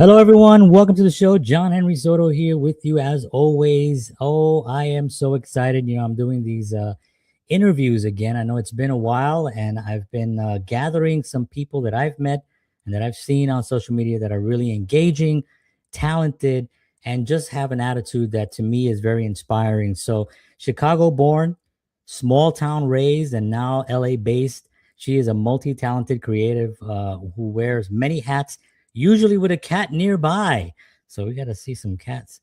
Hello, everyone. Welcome to the show. John Henry Soto here with you as always. Oh, I am so excited. I'm doing these interviews again. I know it's been a while, and I've been gathering some people that I've met and that I've seen on social media that are really engaging, talented, and just have an attitude that to me is very inspiring. So, Chicago born, small town raised, and now LA based. She is a multi talented creative who wears many hats, usually with a cat nearby. So we got to see some cats.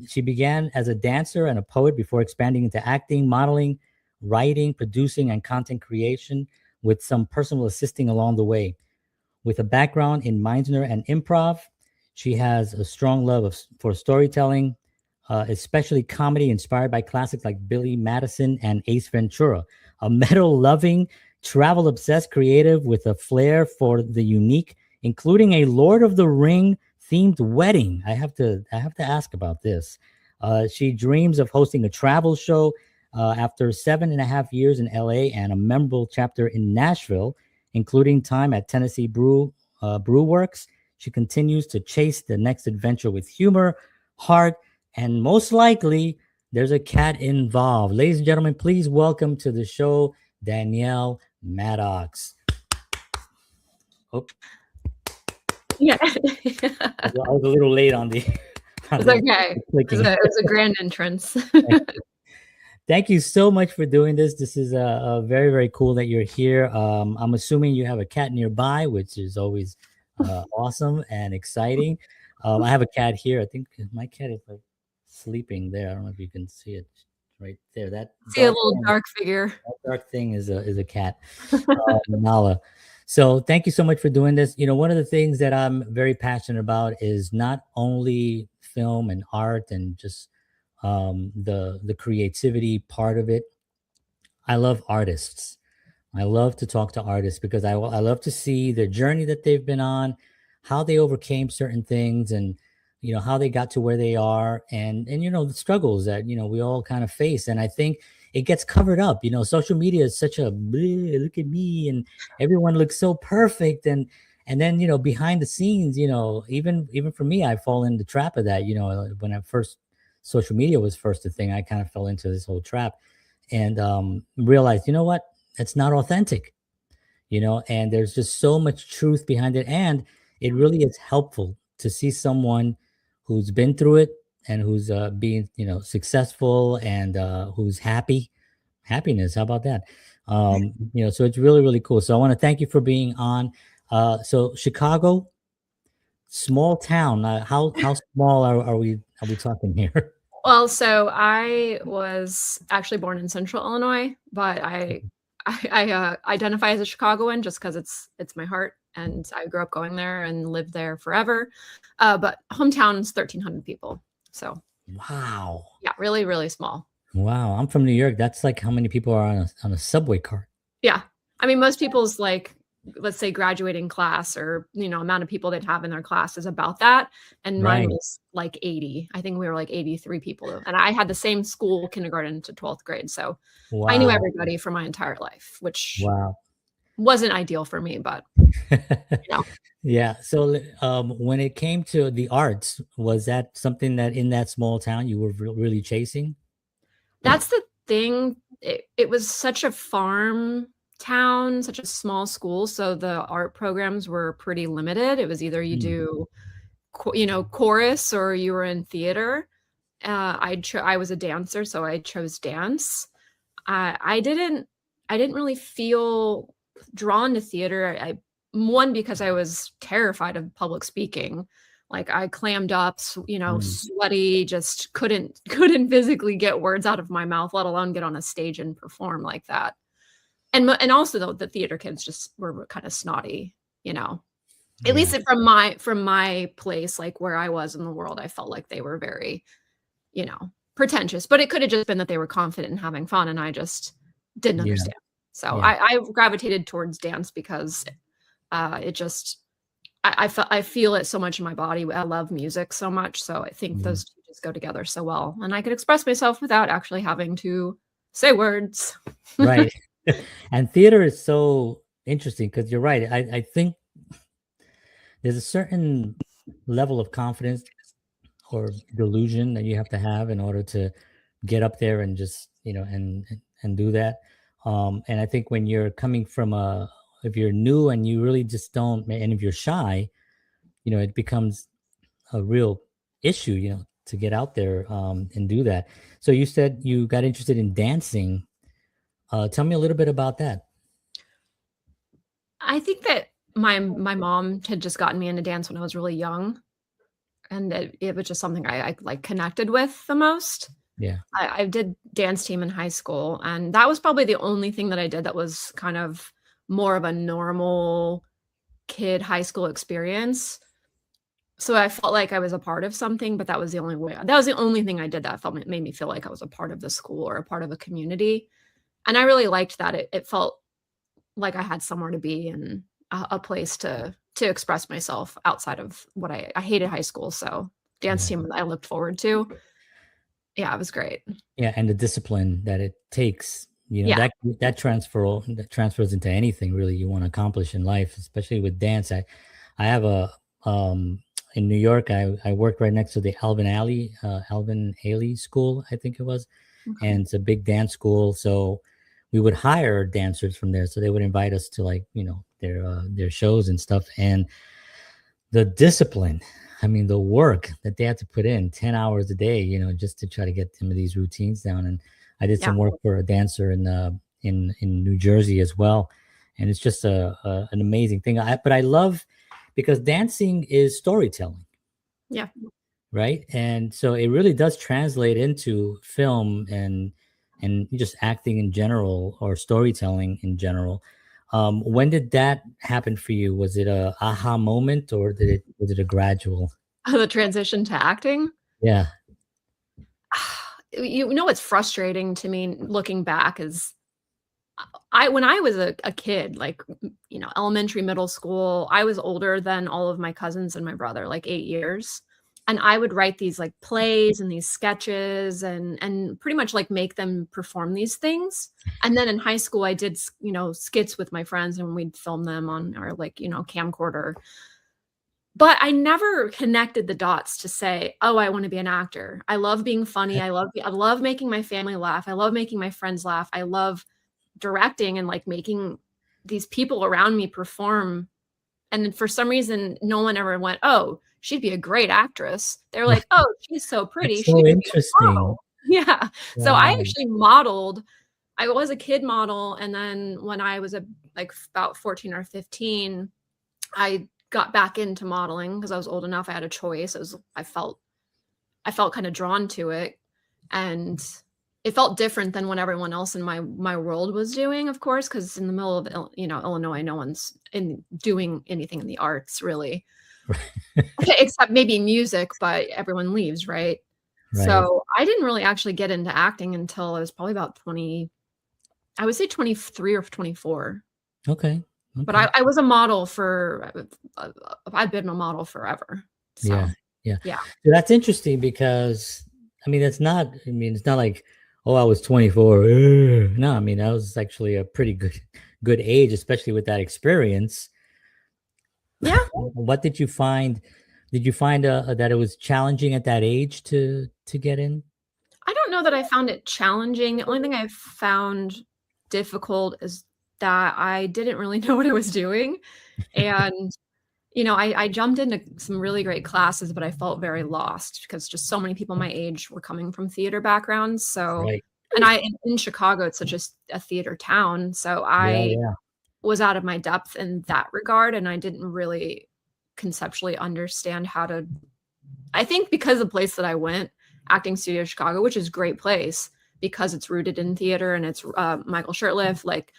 She began as a dancer and a poet before expanding into acting, modeling, writing, producing, and content creation, with some personal assisting along the way. With a background in Meisner and improv, she has a strong love for storytelling, especially comedy inspired by classics like Billy Madison and Ace Ventura. A metal loving, travel obsessed creative with a flair for the unique, including a Lord of the Ring themed wedding. I have to ask about this. She dreams of hosting a travel show after 7.5 years in LA and a memorable chapter in Nashville, including time at Tennessee Brew Works. She continues to chase the next adventure with humor, heart, and most likely there's a cat involved. Ladies and gentlemen, please welcome to the show Danielle Maddox. Oh. Yeah. I was a little late on the. It's okay. It was a grand entrance. Thank you so much for doing this. This is a very, very cool that you're here. I'm assuming you have a cat nearby, which is always awesome and exciting. I have a cat here. I think my cat is like sleeping there. I don't know if you can see it right there. That see a little dark figure. That dark thing is a cat, Nala. So thank you so much for doing this. One of the things that I'm very passionate about is not only film and art and just the creativity part of it. I love artists. I love to talk to artists because I love to see the journey that they've been on, how they overcame certain things, and how they got to where they are, and the struggles that we all kind of face. And I think it gets covered up. Social media is such a look at me, and everyone looks so perfect, and then behind the scenes, even for me, I fall in the trap of that. When social media was first a thing, I kind of fell into this whole trap and realized, what, it's not authentic. And there's just so much truth behind it, and it really is helpful to see someone who's been through it and who's being successful and who's happiness. How about that? So it's really, really cool. So I want to thank you for being on. So Chicago, small town. How small are we talking here? Well, so I was actually born in Central Illinois, but I identify as a Chicagoan just because it's my heart, and I grew up going there and lived there forever. But hometown is 1,300 people. So wow, yeah, really, really small. Wow, I'm from New York. That's like how many people are on a subway car. Yeah, I mean, most people's let's say graduating class or amount of people they'd have in their class is about that, and mine was like 80. I think we were like 83 people, and I had the same school, kindergarten to 12th grade, so I knew everybody for my entire life, which wasn't ideal for me, but yeah. So when it came to the arts, was that something that in that small town you were really chasing? That's the thing. It was such a farm town, such a small school, so the art programs were pretty limited. It was either you do chorus or you were in theater. I was a dancer, so I chose dance. I didn't really feel drawn to theater. One, because I was terrified of public speaking. Like I clammed up, sweaty, just couldn't physically get words out of my mouth, let alone get on a stage and perform like that. And also the theater kids just were kind of snotty, at least from my place, like where I was in the world, I felt like they were very, pretentious, but it could have just been that they were confident and having fun. And I just didn't understand. So I gravitated towards dance because I feel it so much in my body. I love music so much. So I think those two just go together so well. And I could express myself without actually having to say words. Right. And theater is so interesting because you're right. I think there's a certain level of confidence or delusion that you have to have in order to get up there and just, and do that. And I think when you're coming from if you're new and you really just don't, and if you're shy, it becomes a real issue, to get out there and do that. So you said you got interested in dancing. Tell me a little bit about that. I think that my mom had just gotten me into dance when I was really young, and it was just something I like connected with the most. Yeah. I did dance team in high school, and that was probably the only thing that I did that was kind of more of a normal kid high school experience. So I felt like I was a part of something, but that was the only thing I did that made me feel like I was a part of the school or a part of a community. And I really liked that. It felt like I had somewhere to be and a place to express myself outside of what I hated high school. So dance team I looked forward to. Yeah, it was great. Yeah, and the discipline that it takes, that transfers into anything really you want to accomplish in life, especially with dance. I have in New York, I worked right next to the Alvin Ailey School, I think it was. Okay. And it's a big dance school. So we would hire dancers from there. So they would invite us to their shows and stuff. And the discipline, I mean, the work that they had to put in 10 hours a day, just to try to get some of these routines down. And I did some work for a dancer in New Jersey as well. And it's just an amazing thing. But I love, because dancing is storytelling. Yeah. Right. And so it really does translate into film and just acting in general, or storytelling in general. When did that happen for you? Was it a aha moment, or was it a gradual? The transition to acting? Yeah. What's frustrating to me looking back is when I was a kid, like, elementary, middle school, I was older than all of my cousins and my brother, like 8 years. And I would write these like plays and these sketches and pretty much like make them perform these things. And then in high school, I did, skits with my friends, and we'd film them on our camcorder. But I never connected the dots to say, oh, I want to be an actor. I love being funny. I love making my family laugh. I love making my friends laugh. I love directing and like making these people around me perform. And then for some reason, no one ever went, oh, she'd be a great actress. They're like, oh, she's so pretty. It's so interesting. Yeah. Wow. So I actually modeled. I was a kid model. And then when I was about 14 or 15, I got back into modeling because I was old enough. I had a choice. I felt kind of drawn to it. And it felt different than what everyone else in my world was doing, of course, because in the middle of Illinois, no one's doing anything in the arts really, except maybe music. But everyone leaves, right? So I didn't really actually get into acting until I was probably about 20. I would say 23 or 24. Okay. But I was a model I've been a model forever. So, yeah. So that's interesting because it's not like, oh, I was 24. No, that was actually a pretty good age, especially with that experience. Yeah. What did you find? Did you find that it was challenging at that age to get in? I don't know that I found it challenging. The only thing I found difficult is that I didn't really know what I was doing. And, I jumped into some really great classes, but I felt very lost because just so many people my age were coming from theater backgrounds. So, and in Chicago, it's such a theater town. So I was out of my depth in that regard. And I didn't really conceptually understand I think because the place that I went, Acting Studio Chicago, which is a great place because it's rooted in theater and it's Michael Shurtleff, like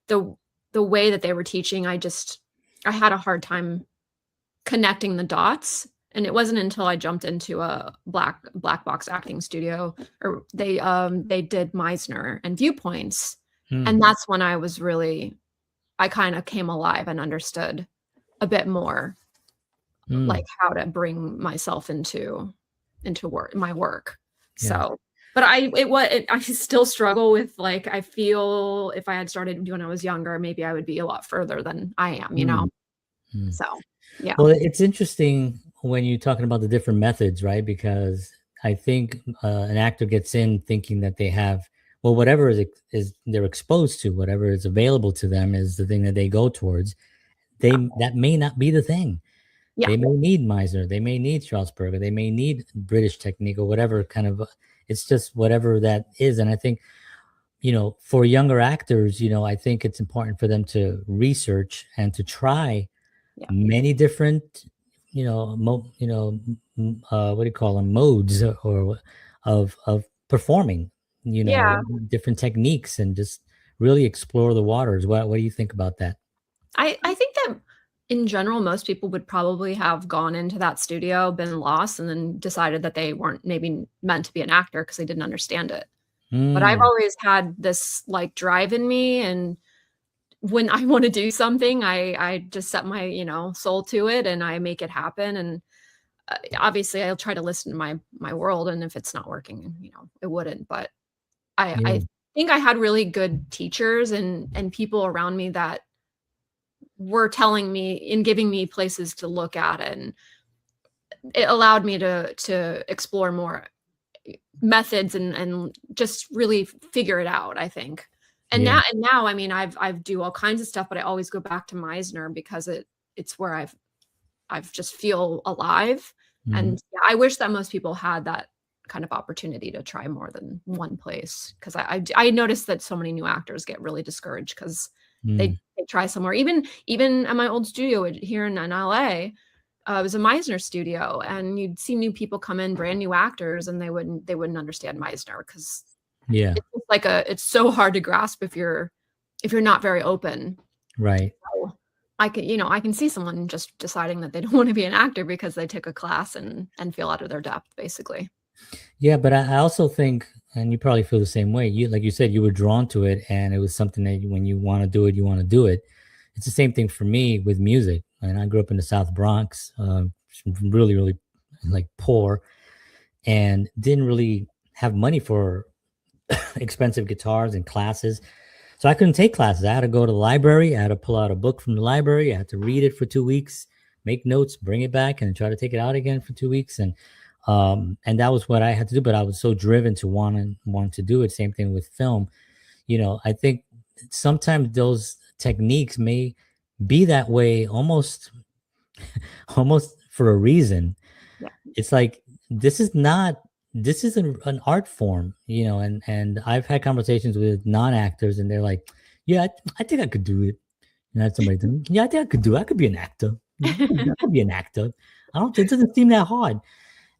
the way that they were teaching, I had a hard time connecting the dots. And it wasn't until I jumped into a black box acting studio, or they did Meisner and Viewpoints. And that's when I kind of came alive and understood a bit more like how to bring myself into my work. So, but I still struggle with, like, I feel if I had started when I was younger, maybe I would be a lot further than I am, So Yeah. Well, it's interesting when you're talking about the different methods, right? Because I think an actor gets in thinking that they have, well, whatever is they're exposed to, whatever is available to them is the thing that they go towards. Yeah. That may not be the thing. Yeah. They may need Meisner, they may need Strasberger, they may need British technique or whatever kind of. It's just whatever that is, and I think for younger actors, I think it's important for them to research and to try Yeah. many different, what do you call them, modes or of performing, Yeah. different techniques, and just really explore the waters. What do you think about that? I think that in general, most people would probably have gone into that studio, been lost, and then decided that they weren't maybe meant to be an actor because they didn't understand it. But I've Mm, always had this, like, drive in me, and when I wanna do something, I just set my, soul to it, and I make it happen, and, obviously, I'll try to listen to my world, and if it's not working, it wouldn't, but I yeah, think I had really good teachers and people around me that were telling me and giving me places to look at, and it allowed me to explore more methods and just really figure it out, I think. yeah, And now, I mean, I've do all kinds of stuff, but I always go back to Meisner because it's where I've just feel alive. mhm, And yeah, I wish that most people had that kind of opportunity to try more than one place, because I noticed that so many new actors get really discouraged because mm, they try somewhere. Even at my old studio here in LA, it was a Meisner studio, and you'd see new people come in, brand new actors, and they wouldn't understand Meisner because yeah, it's so hard to grasp if you're not very open. right. So I can see someone just deciding that they don't want to be an actor because they took a class and feel out of their depth, basically. Yeah, but I also think, and you probably feel the same way. Like you said, you were drawn to it, and it was something that when you want to do it, you want to do it. It's the same thing for me with music. And I grew up in the South Bronx, really, really like poor, and didn't really have money for expensive guitars and classes. So I couldn't take classes. I had to go to the library. I had to pull out a book from the library. I had to read it for 2 weeks, make notes, bring it back, and try to take it out again for 2 weeks. And that was what I had to do. But I was so driven to want to do it. Same thing with film. I think sometimes those techniques may be that way almost for a reason. Yeah. It's like this is an art form, and I've had conversations with non-actors, and they're like, yeah, I think I could do it. And I had somebody tell me, yeah, I think I could do it. I could be an actor. I could be an actor. It doesn't seem that hard.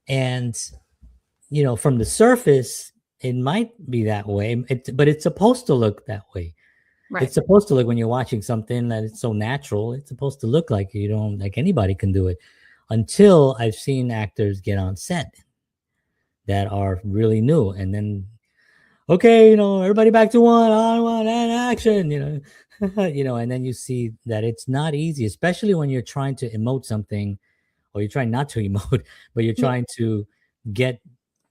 And from the surface, it might be that way, but it's supposed to look that way. Right. It's supposed to look, when you're watching something that it's so natural, it's supposed to look like like anybody can do it. Until I've seen actors get on set that are really new, and then, okay, everybody back to on one and action, and then you see that it's not easy, especially when you're trying to emote something, or you're trying not to emote, but you're Yeah. trying to get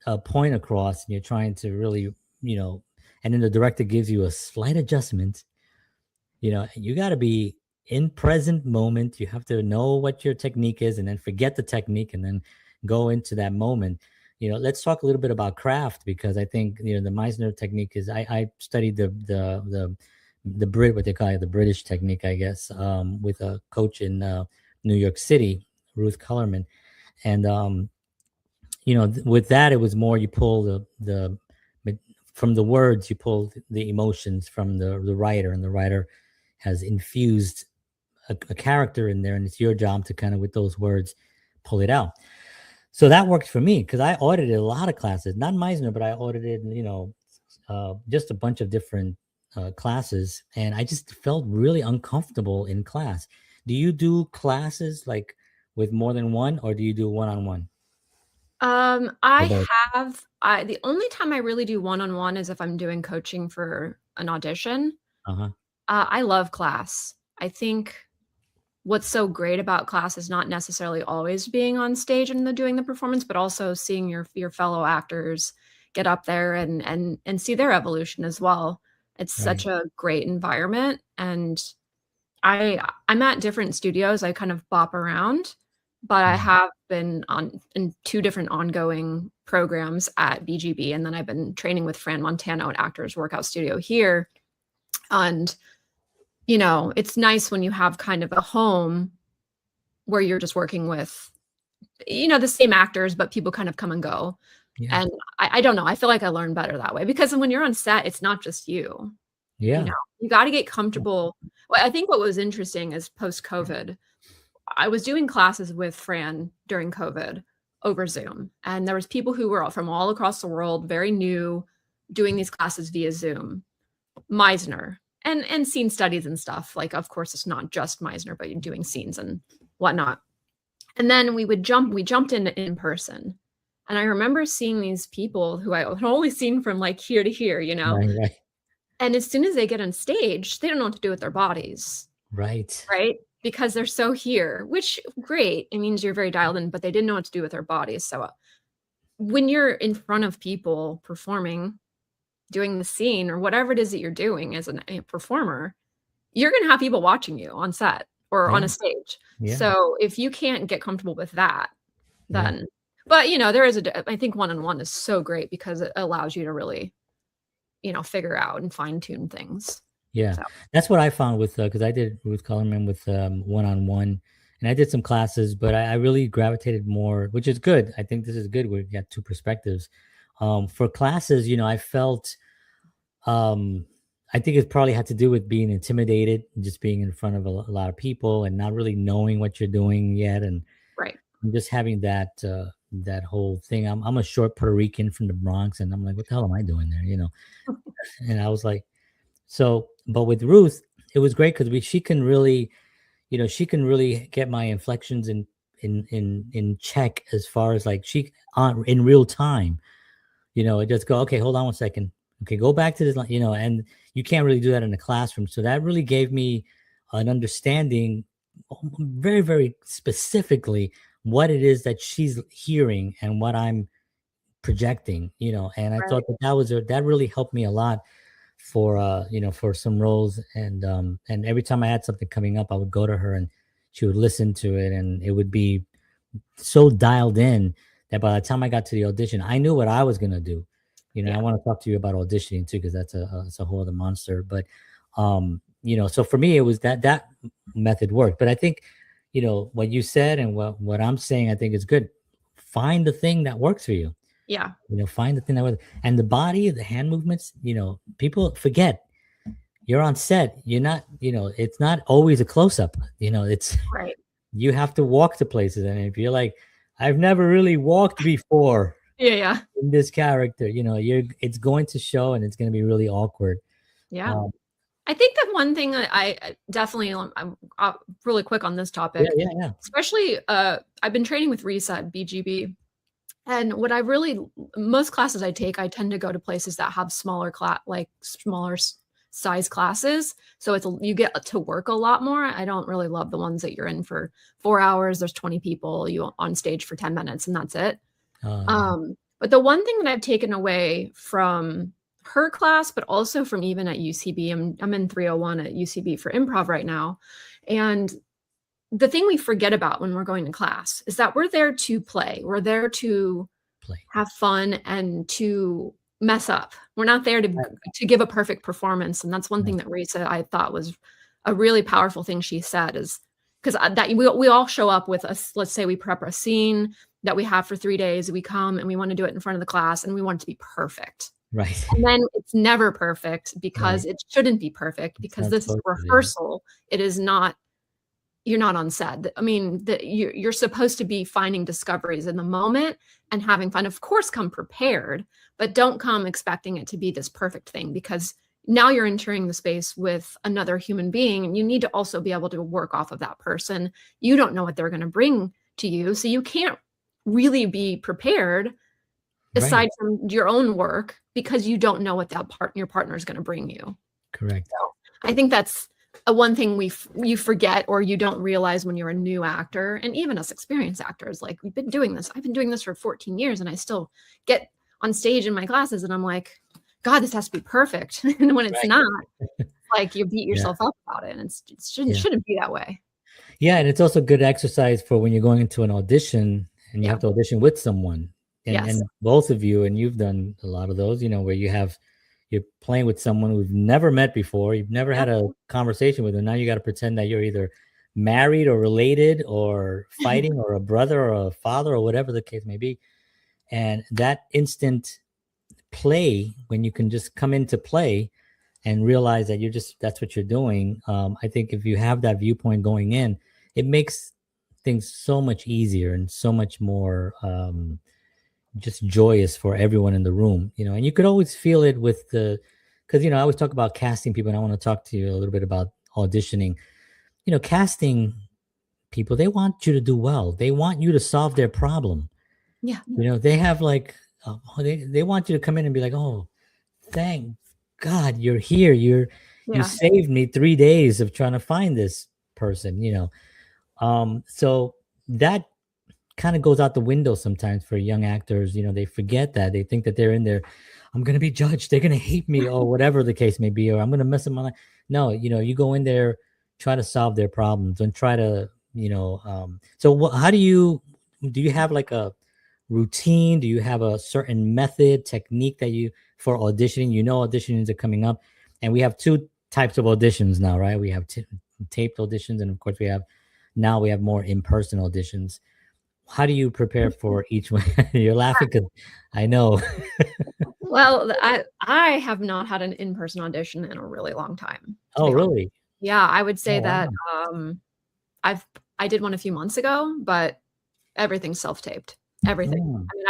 a point across, and you're trying to really, and then the director gives you a slight adjustment. You got to be in present moment. You have to know what your technique is, and then forget the technique, and then go into that moment. Let's talk a little bit about craft, because I think the Meisner technique is. I studied the Brit, what they call it, the British technique, I guess, with a coach in New York City, Ruth Kellerman, and with that, it was more, you pull the from the words, you pull the emotions from the writer, and the writer has infused a character in there, and it's your job to kind of, with those words, pull it out. So that worked for me, because I audited a lot of classes, not Meisner, but I audited, just a bunch of different classes, and I just felt really uncomfortable in class. Do you do classes like with more than one, or do you do one-on-one, or I both? the only time I really do one-on-one is if I'm doing coaching for an audition. Uh-huh. I love class. I think what's so great about class is not necessarily always being on stage and doing the performance, but also seeing your fellow actors get up there and see their evolution as well. It's such Right. a great environment, and I'm at different studios. I kind of bop around, but I Mhm. have been in 2 different ongoing programs at BGB, and then I've been training with Fran Montano at Actors Workout Studio here. And, it's nice when you have kind of a home where you're just working with, the same actors, but people kind of come and go. Yeah. And I don't know, I feel like I learn better that way because when you're on set, it's not just you. You know, Yeah. you gotta get comfortable. Well, I think what was interesting is post-COVID, I was doing classes with Fran during COVID over Zoom, and there was people who were all from all across the world, very new, doing these classes via Zoom. Meisner and scene studies and stuff. Like, of course, it's not just Meisner, but you're doing scenes and whatnot. And then we jumped in person. And I remember seeing these people who I had only seen from like here to here, Right. Right. and as soon as they get on stage, they don't know what to do with their bodies, Right. right? Because they're so here, which great. It means you're very dialed in, but they didn't know what to do with their bodies. So when you're in front of people performing, doing the scene or whatever it is that you're doing as a performer, you're gonna have people watching you on set or on Yeah. a stage. Yeah. So if you can't get comfortable with that, Yeah. then but, there is I think one-on-one is so great because it allows you to really, figure out and fine-tune things. Yeah, So, that's what I found with because I did Ruth Cullerman with one-on-one, and I did some classes, but I really gravitated more, which is good. I think this is good. We got two perspectives. For classes, I felt um, I think it probably had to do with being intimidated, just being in front of a lot of people and not really knowing what you're doing yet, and right. just having that whole thing. I'm a short Puerto Rican from the Bronx, and I'm like, what the hell am I doing there? And I was like. So, but with Ruth, it was great because she can really, she can really get my inflections in check as far as like she on in real time. It just go, okay, hold on one second. Okay, go back to this, and you can't really do that in the classroom. So that really gave me an understanding very, very specifically what it is that she's hearing and what I'm projecting, and I thought Right. that really helped me a lot for for some roles, and every time I had something coming up I would go to her and she would listen to it, and it would be so dialed in that by the time I got to the audition I knew what I was going to do. I Yeah. want to talk to you about auditioning too because that's a whole other monster, but so for me it was that method worked. But I think what you said and what I'm saying I think is good. Find the thing that works for you. Yeah. Find the thing that was, and the body, the hand movements, people forget you're on set. You're not, it's not always a close up. It's, Right. you have to walk to places. And if you're like, I've never really walked before Yeah, yeah. in this character, it's going to show and it's going to be really awkward. Yeah. Um, I think that one thing that I definitely I'm really quick on this yeah, topic, yeah, yeah. especially, I've been training with Reset BGB. And what I really most classes I take, I tend to go to places that have smaller size classes. So you get to work a lot more. I don't really love the ones that you're in for 4 hours. There's 20 people, you on stage for 10 minutes and that's it. Yeah. But the one thing that I've taken away from her class, but also from even at UCB, I'm in 301 at UCB for improv right now. And the thing we forget about when we're going to class is that we're there to play. We're there to Play. have fun and to mess up. We're not there Right. to give a perfect performance. And that's one Right. thing that Risa I thought was a really powerful thing she said is because that we all show up with us. Let's say we prep a scene that we have for 3 days. We come and we want to do it in front of the class and we want it to be perfect. Right. And then it's never perfect because Right. it shouldn't be perfect It's because not this is supposed to be. rehearsal. It is not you're not on set. I mean, you're supposed to be finding discoveries in the moment and having fun. Of course, come prepared, but don't come expecting it to be this perfect thing because now you're entering the space with another human being and you need to also be able to work off of that person. You don't know what they're going to bring to you, so you can't really be prepared Right. aside from your own work because you don't know what your partner is going to bring you. Correct. So I think that's one thing you forget or you don't realize when you're a new actor, and even us experienced actors. Like I've been doing this for 14 years, and I still get on stage in my classes, and I'm like, God, this has to be perfect, and when it's Right. not. like you beat Yeah. yourself up about it, and it Yeah. shouldn't be that way. Yeah, and it's also good exercise for when you're going into an audition and you Yeah. have to audition with someone. Yes. And both of you, and you've done a lot of those, where you're playing with someone who've never met before, you've never had a conversation with them. Now you got to pretend that you're either married or related or fighting or a brother or a father or whatever the case may be. And that instant play, when you can just come into play and realize that that's what you're doing. I think if you have that viewpoint going in, it makes things so much easier and so much more just joyous for everyone in the room, and you could always feel it because, I always talk about casting people, and I want to talk to you a little bit about auditioning. Casting people, they want you to do well. They want you to solve their problem. Yeah. They have like, they want you to come in and be like, oh, thank God you're here. You saved me 3 days of trying to find this person, so that kind of goes out the window sometimes for young actors. They forget that. They think that they're in there, I'm going to be judged, they're going to hate me, or whatever the case may be, or I'm going to mess up my life. No, you go in there, try to solve their problems and try to, so how do you have like a routine? Do you have a certain method, technique that for auditioning? Auditions are coming up, and we have two types of auditions now, right? We have taped auditions, and of course we have more in-person auditions. How do you prepare for each one? You're laughing because I know. Well, I have not had an in-person audition in a really long time. Oh, really? Yeah, I would say that wow. I did one a few months ago, but everything's self-taped. Everything. I mean,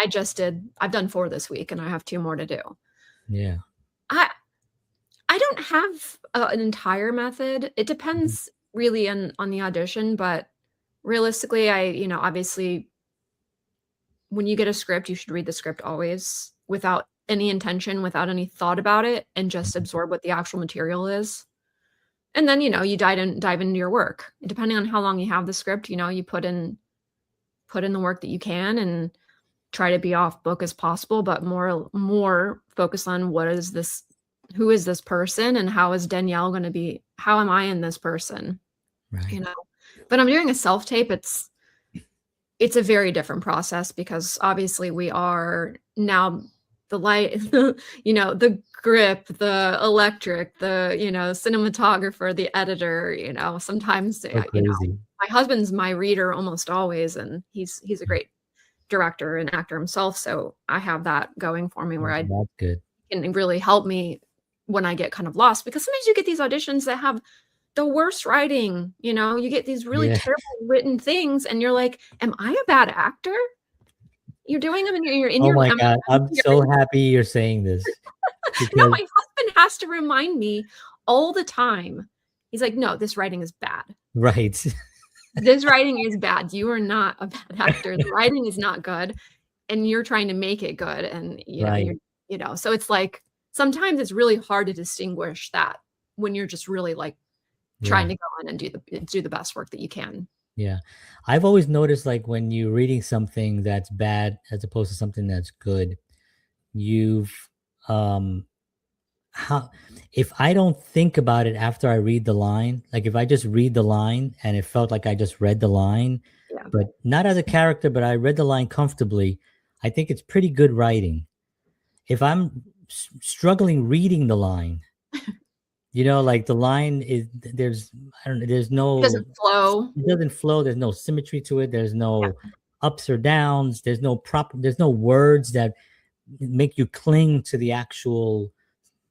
I've done 4 this week, and I have 2 more to do. Yeah. I don't have an entire method. It depends really on the audition, but realistically, obviously, when you get a script, you should read the script always without any intention, without any thought about it, and just absorb what the actual material is. And then, you dive into your work. Depending on how long you have the script, you put in the work that you can and try to be off book as possible, but more focus on who is this person, and how is Danielle going to be, how am I in this person? Right. But I'm doing a self-tape. It's a very different process because obviously we are now the light, the grip, the electric, the, cinematographer, the editor, sometimes, So crazy. my husband's my reader almost always, and he's a great director and actor himself. So I have that going for me where That's good. can really help me when I get kind of lost, because sometimes you get these auditions that have the worst writing, you get these really terrible written things, and you're like, am I a bad actor? You're doing them and you're in oh your my God. I'm so happy you're saying this. No, my husband has to remind me all the time. He's like, no, this writing is bad. Right. This writing is bad. You are not a bad actor. The writing is not good, and you're trying to make it good. And so it's like sometimes it's really hard to distinguish that when you're just really like trying to go in and do the best work that you can. Yeah. I've always noticed, like, when you're reading something that's bad as opposed to something that's good, if I don't think about it after I read the line, like if I just read the line and it felt like I just read the line, but not as a character, but I read the line comfortably, I think it's pretty good writing. If I'm struggling reading the line, like the line there's no, it doesn't flow. It doesn't flow. There's no symmetry to it. There's no ups or downs. There's no words that make you cling to the actual,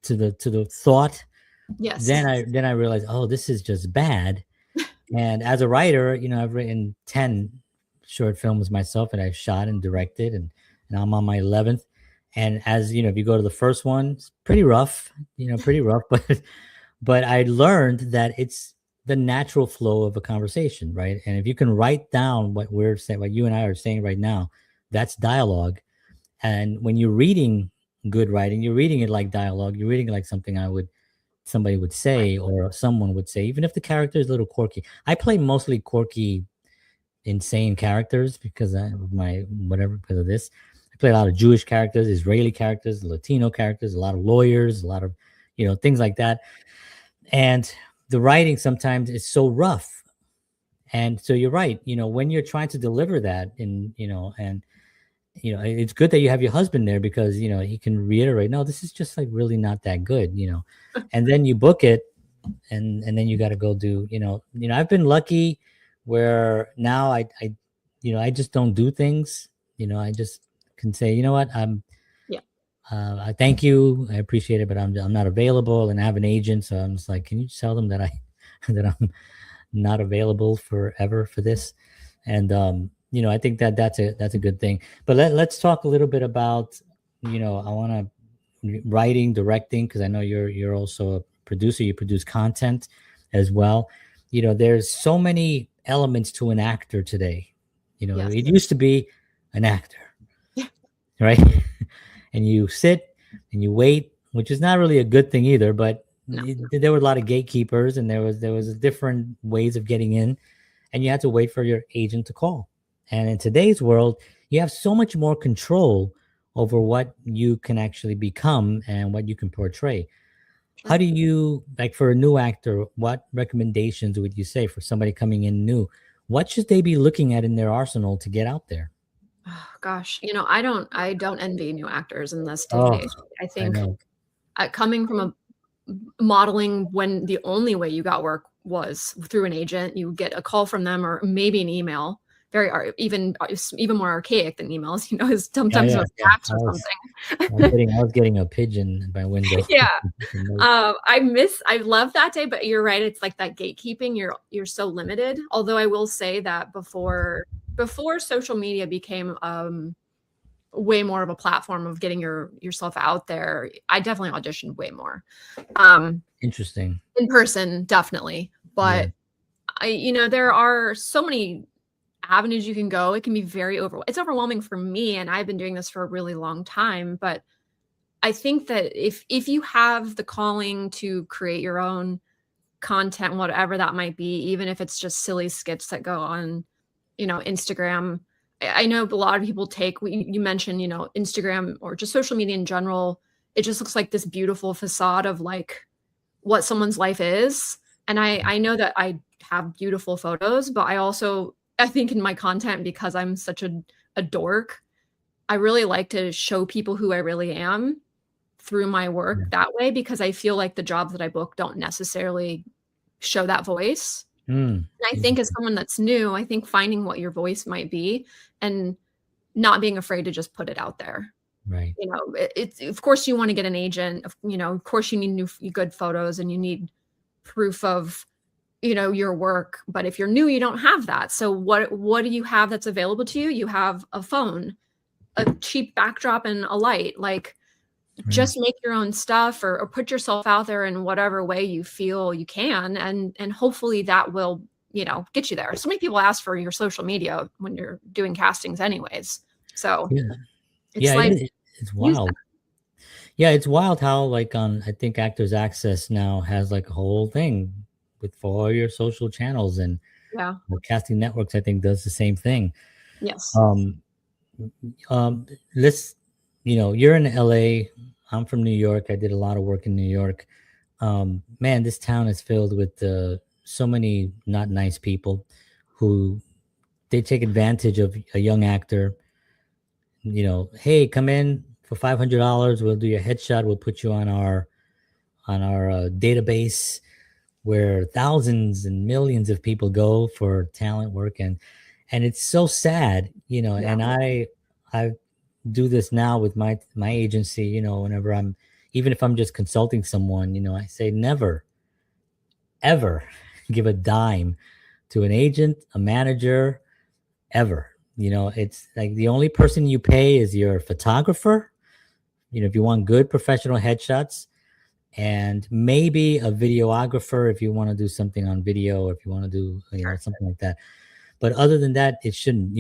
to the thought. Yes. Then I realized, oh, this is just bad. And as a writer, I've written 10 short films myself, and I've shot and directed, and I'm on my 11th. And as if you go to the first one, it's pretty rough, but I learned that it's the natural flow of a conversation, right? And if you can write down what we're saying, what you and I are saying right now, that's dialogue. And when you're reading good writing, you're reading it like dialogue. You're reading it like something somebody would say, or someone would say, even if the character is a little quirky. I play mostly quirky, insane characters because because of this. I play a lot of Jewish characters, Israeli characters, Latino characters, a lot of lawyers, a lot of, things like that. and the writing sometimes is so rough. And so you're right, when you're trying to deliver that, and it's good that you have your husband there, because he can reiterate, no, this is just like really not that good, and then you book it, and then you got to go do, I've been lucky where now I just don't do things, I just can say, you know what, Yeah. I thank you, I appreciate it, but I'm not available, and I have an agent, so I'm just like, can you tell them that that I'm not available forever for this? And I think that's a good thing. But let's talk a little bit about, I want to writing, directing, because I know you're also a producer. You produce content as well. There's so many elements to an actor today. Yes. It used to be an actor, Yeah. right? And you sit and you wait, which is not really a good thing either, but No. there were a lot of gatekeepers, and there was different ways of getting in, and you had to wait for your agent to call. And in today's world, you have so much more control over what you can actually become and what you can portray. Sure. How do you, like, for a new actor, what recommendations would you say for somebody coming in new? What should they be looking at in their arsenal to get out there? Oh, gosh, I don't envy new actors in this day and Oh, age. I I think know. coming from a modeling when the only way you got work was through an agent, you get a call from them or maybe an email. Even more archaic than emails, is Yeah, sometimes yeah, with yeah. fax I or was, I was something. getting, I was getting a pigeon in my window. Yeah. Note. I love that day, but you're right. It's like that gatekeeping. You're so limited. Although I will say that before social media became way more of a platform of getting yourself out there, I definitely auditioned way more. Interesting. In person, definitely. Yeah. But there are so many avenues you can go. It can be it's overwhelming for me, and I've been doing this for a really long time, but I think that if you have the calling to create your own content, whatever that might be, even if it's just silly skits that go on, Instagram. I know a lot of people you mentioned, Instagram or just social media in general. It just looks like this beautiful facade of like what someone's life is. And I know that I have beautiful photos, but I think in my content, because I'm such a dork, I really like to show people who I really am through my work Yeah. that way, because I feel like the jobs that I book don't necessarily show that voice. Mm. And I think as someone that's new, I think finding what your voice might be and not being afraid to just put it out there. Right. It's of course you want to get an agent, of course you need good photos and you need proof of, your work. But if you're new, you don't have that. So what do you have that's available to you? You have a phone, a cheap backdrop, and a light. Like, Right. just make your own stuff, or put yourself out there in whatever way you feel you can, and hopefully that will get you there. So many people ask for your social media when you're doing castings anyways, so Yeah. it's Yeah. It like, is. It's use wild. Yeah, it's wild how, like, on, I think Actors Access now has like a whole thing with, for all your social channels, and that. Yeah. Casting Networks, I think, does the same thing. Yes. Um, let's, you're in LA. I'm from New York. I did a lot of work in New York. Man, this town is filled with so many not nice people who they take advantage of a young actor. Hey, come in for $500. We'll do your headshot. We'll put you on our database, where thousands and millions of people go for talent work, and it's so sad, Yeah. and I do this now with my agency, whenever even if I'm just consulting someone, I say never ever give a dime to an agent, a manager, ever. It's like the only person you pay is your photographer, if you want good professional headshots, and maybe a videographer if you want to do something on video, or if you want to do, Sure. something like that. But other than that, it shouldn't.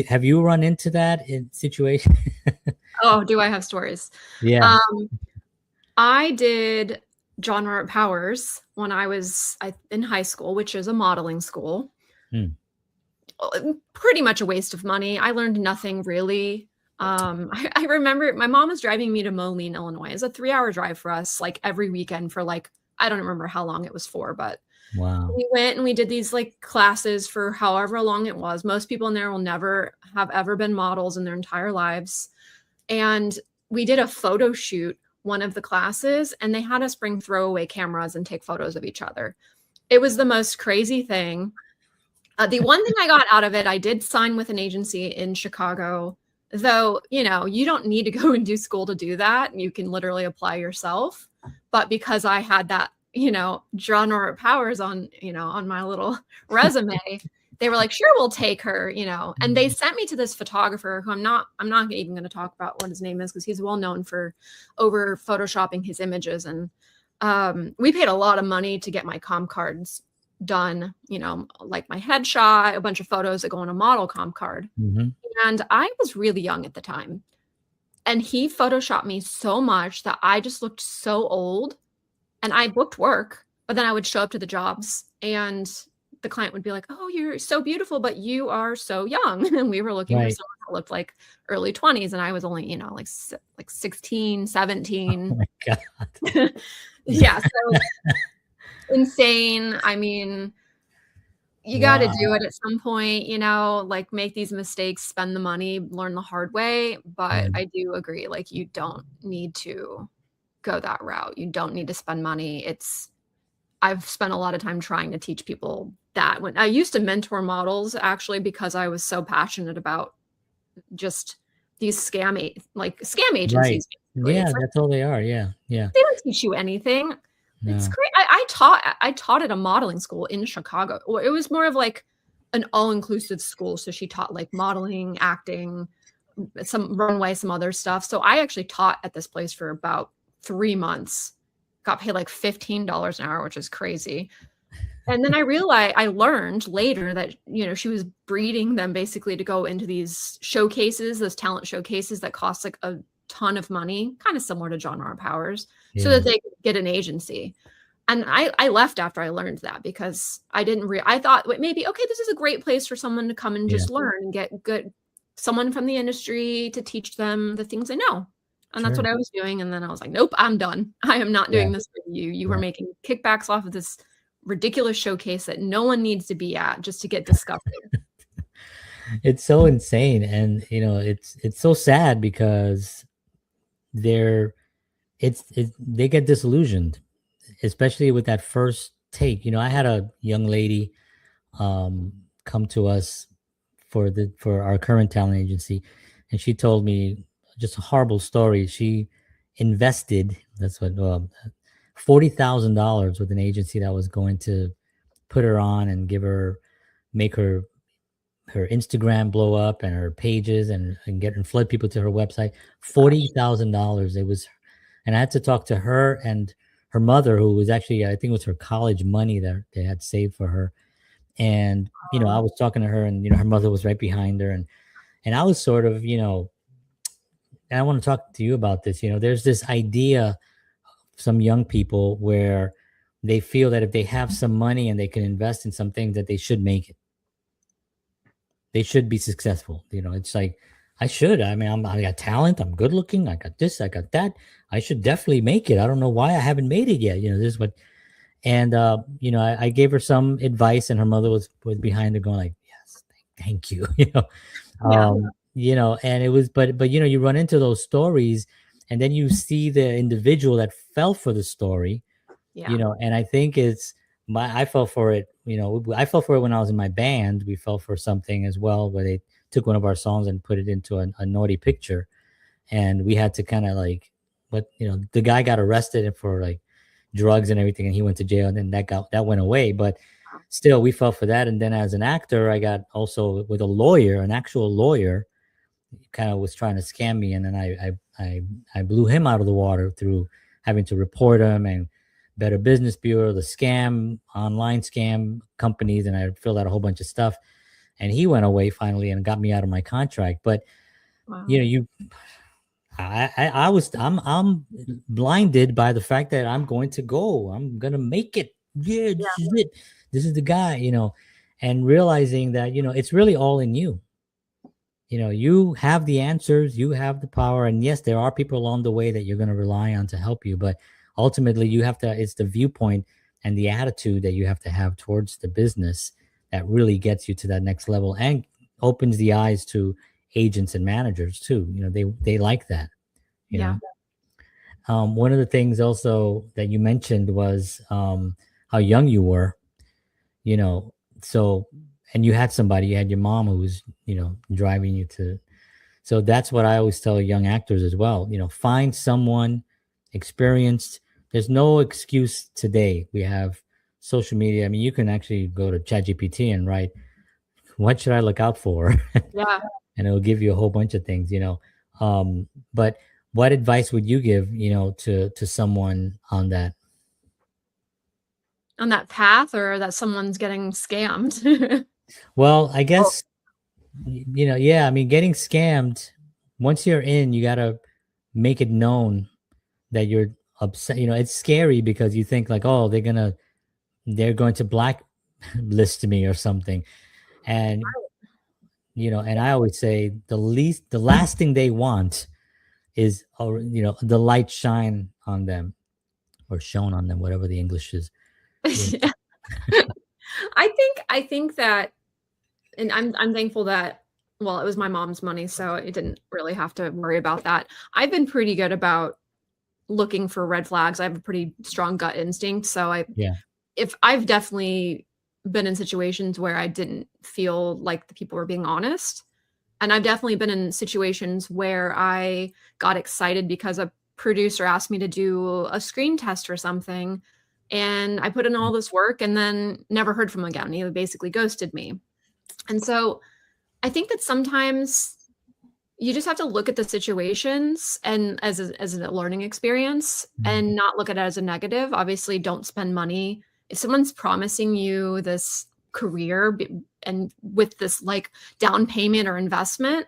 Have you run into that in situation? Oh, do I have stories? Yeah. um I did John Robert Powers when I was in high school, which is a modeling school. Hmm. Pretty much a waste of money. I learned nothing really. I remember my mom was driving me to Moline, Illinois. It's a 3-hour drive for us, like every weekend for like I don't remember how long it was for, but Wow. we went and we did these like classes for however long it was. Most people in there will never have ever been models in their entire lives. And we did a photo shoot one of the classes, and they had us bring throwaway cameras and take photos of each other. It was the most crazy thing. The one thing I got out of it, I did sign with an agency in Chicago, though, you know, you don't need to go and do school to do that. You can literally apply yourself. But because I had that, you know, genre powers on, you know, on my little resume, they were like, sure, we'll take her, you know. And they sent me to this photographer who I'm not even going to talk about what his name is, because he's well known for over photoshopping his images. And we paid a lot of money to get my comp cards done, you know, like my headshot, a bunch of photos that go on a model comp card. And I was really young at the time. And he photoshopped me so much that I just looked so old. And I booked work, but then I would show up to the jobs and the client would be like, oh, you're so beautiful, but you are so young. And we were looking for someone that looked like early 20s. And I was only, you know, like 16, 17. Oh my God. Yeah. So insane. I mean, you got to do it at some point, you know, like make these mistakes, spend the money, learn the hard way. But I do agree, like you don't need to go that route. You don't need to spend money. I've spent a lot of time trying to teach people that. When I used to mentor models, actually, because I was so passionate about just these scam agencies. Right. Yeah, like, that's all they are. Yeah. Yeah. they don't teach you anything. No. It's great. I taught at a modeling school in Chicago. Well, it was more of like an all-inclusive school. So she taught like modeling, acting, some runway, some other stuff. So I actually taught at this place for about 3 months, got paid like $15 an hour, which is crazy. And then I learned later that, you know, she was breeding them basically to go into these showcases, those talent showcases that cost like a ton of money, kind of similar to John R. Powers, so that they could get an agency. And I left after I learned that, because I thought, wait, maybe, okay, this is a great place for someone to come and just learn and get someone from the industry to teach them the things they know. And that's what I was doing. And then I was like, nope, I'm done. I am not doing this for you. You were making kickbacks off of this ridiculous showcase that no one needs to be at just to get discovered. It's so insane. And, you know, it's so sad because they get disillusioned, especially with that first take. You know, I had a young lady come to us for our current talent agency, and she told me just a horrible story. She invested, that's what, $40,000 with an agency that was going to put her on and make her Instagram blow up and her pages and flood people to her website. $40,000. It was, and I had to talk to her and her mother, who was actually, I think it was her college money that they had saved for her. And, you know, I was talking to her, and, you know, her mother was right behind her. And I was sort of, you know, and I want to talk to you about this. You know, there's this idea, some young people, where they feel that if they have some money and they can invest in some things, that they should make it. They should be successful. You know, it's like, I got talent. I'm good looking. I got this, I got that. I should definitely make it. I don't know why I haven't made it yet. You know, this is what, and, you know, I gave her some advice, and her mother was behind her going like, yes, thank you. You know, you know, and it was, but, you know, you run into those stories, and then you see the individual that fell for the story, you know, and I think I fell for it. You know, I fell for it when I was in my band. We fell for something as well, where they took one of our songs and put it into a naughty picture. And we had to kind of like, you know, the guy got arrested for like drugs and everything, and he went to jail, and then that went away. But still, we fell for that. And then as an actor, I got also with an actual lawyer, kind of was trying to scam me. And then I blew him out of the water through having to report him and Better Business Bureau, the online scam companies. And I filled out a whole bunch of stuff, and he went away finally and got me out of my contract. But, you know, I'm blinded by the fact that I'm going to make it. Yeah, this is it. This is the guy, you know, and realizing that, you know, it's really all in you. You know, you have the answers, you have the power. And yes, there are people along the way that you're going to rely on to help you. But ultimately you have to, it's the viewpoint and the attitude that you have to have towards the business that really gets you to that next level and opens the eyes to agents and managers too. They like that, you Yeah. know. One of the things also that you mentioned was how young you were, you know. So, and you had somebody, you had your mom who was, driving you to. So that's what I always tell young actors as well. Find someone experienced. There's no excuse today. We have social media. I mean, you can actually go to ChatGPT and write, "What should I look out for?" Yeah. and it'll give you a whole bunch of things. But what advice would you give, to someone on that? On that path, or that someone's getting scammed? Well, I Oh, guess, yeah, I mean, getting scammed, once you're in, you got to make it known that you're upset. It's scary because you think like, oh, they're going to blacklist me or something. And, and I always say the last thing they want is, the light shine on them or shown on them, whatever the English is. You yeah. I think that, and I'm thankful that, well, it was my mom's money, so it didn't really have to worry about that. I've been pretty good about looking for red flags. I have a pretty strong gut instinct, so Yeah. if I've definitely been in situations where I didn't feel like the people were being honest, and I've definitely been in situations where I got excited because a producer asked me to do a screen test or something, and I put in all this work and then never heard from him again. He basically ghosted me. And so I think that sometimes you just have to look at the situations and as a learning experience Mhm. and not look at it as a negative. Obviously, don't spend money. If someone's promising you this career and with this like down payment or investment,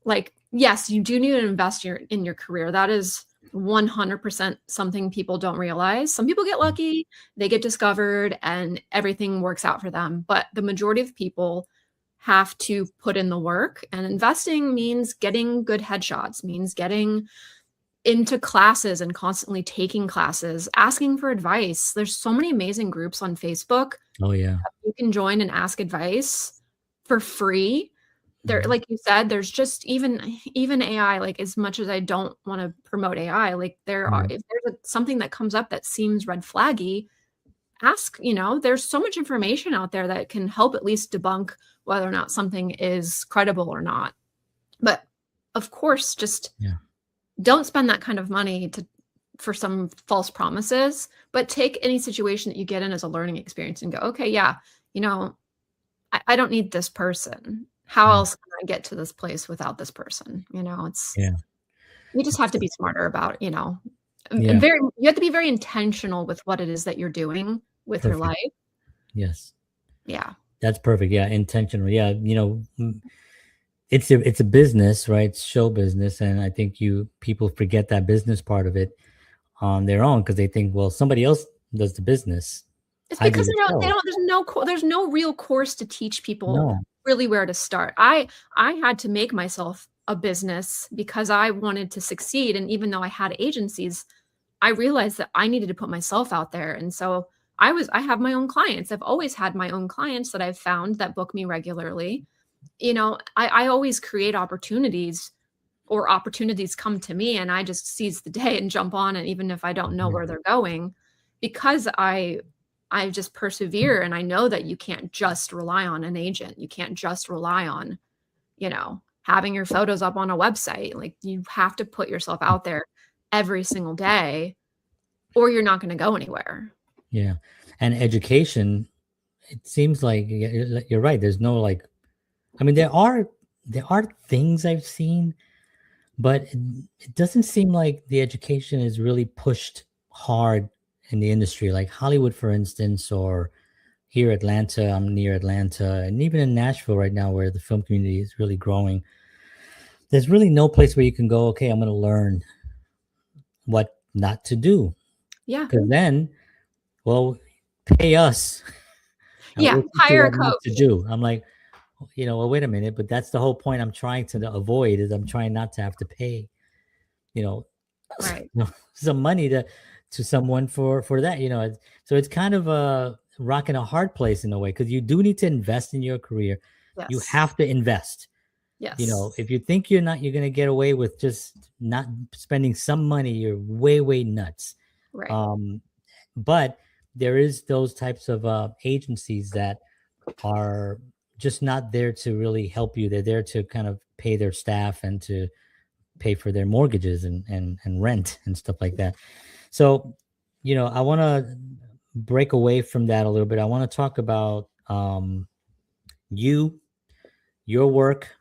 like yes, you do need to invest in your career. That is 100% something people don't realize. Some people get lucky, they get discovered and everything works out for them, but the majority of people have to put in the work, and investing means getting good headshots, means getting into classes and constantly taking classes, asking for advice. There's so many amazing groups on Facebook Oh yeah. you can join and ask advice for free. There, Mhm. like you said, there's just even AI, like as much as I don't want to promote AI, like there are, Right. if there's something that comes up that seems red flaggy, ask, there's so much information out there that can help at least debunk whether or not something is credible or not. But of course, just Yeah. don't spend that kind of money to for some false promises, but take any situation that you get in as a learning experience and go, okay, yeah, you know, I don't need this person. How Yeah. else can I get to this place without this person? It's Yeah. you just have to be smarter about, and Yeah. very you have to be very intentional with what it is that you're doing with your Perfect. life. Yes. Yeah. That's perfect. Yeah. Intentional. Yeah. It's a business, right? It's show business. And I think people forget that business part of it on their own because they think, well, somebody else does the business. It's I do because the they show. don't there's no real course to teach people No. really where to start. I had to make myself a business because I wanted to succeed, and even though I had agencies, I realized that I needed to put myself out there, and so I have my own clients. I've always had my own clients that I've found that book me regularly. I always create opportunities, or opportunities come to me and I just seize the day and jump on it even if I don't know Mhm. where they're going, because I just persevere, and I know that you can't just rely on an agent. You can't just rely on, having your photos up on a website. Like you have to put yourself out there every single day or you're not going to go anywhere. Yeah. And education, it seems like you're right. There's no like, I mean, there are things I've seen, but it doesn't seem like the education is really pushed hard in the industry, like Hollywood, for instance, or here Atlanta. I'm near Atlanta, and even in Nashville right now, where the film community is really growing. There's really no place where you can go. Okay, I'm going to learn what not to do, Yeah. because then, well, pay us. Yeah. We'll teach you Hire a what not to coach. do. I'm like, well, wait a minute, but that's the whole point I'm trying to avoid is I'm trying not to have to pay, you know, Right. some money to someone for that, so it's kind of a rock and a hard place in a way, because you do need to invest in your career. You Yes. have to invest. Yes. If you think you're going to get away with just not spending some money, you're way nuts. Right. But there is those types of agencies that are just not there to really help you. They're there to kind of pay their staff and to pay for their mortgages and rent and stuff like that. So, I want to break away from that a little bit. I want to talk about you, your work,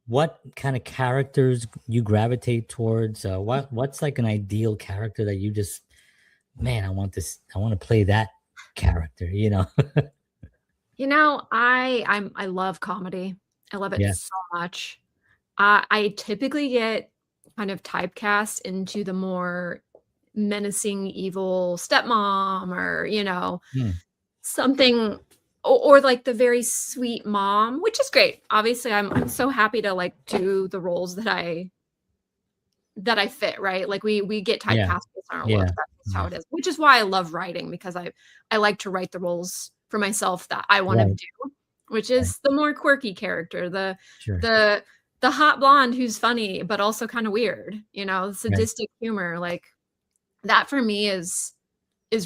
what kind of characters you gravitate towards. What's like an ideal character that you just, man, I want to play that character, I love comedy. I love it Yeah. so much. I typically get kind of typecast into the more menacing, evil stepmom, or Hmm. something, or like the very sweet mom, which is great. Obviously, I'm so happy to like do the roles that I fit, right? Like we get Yeah. typecast based on our look. Yeah. That's just how Yeah. it is. Which is why I love writing, because I like to write the roles for myself that I want to Right. do, which Right. is the more quirky character, Sure. the the hot blonde who's funny but also kind of weird, Right. sadistic humor. Like that for me is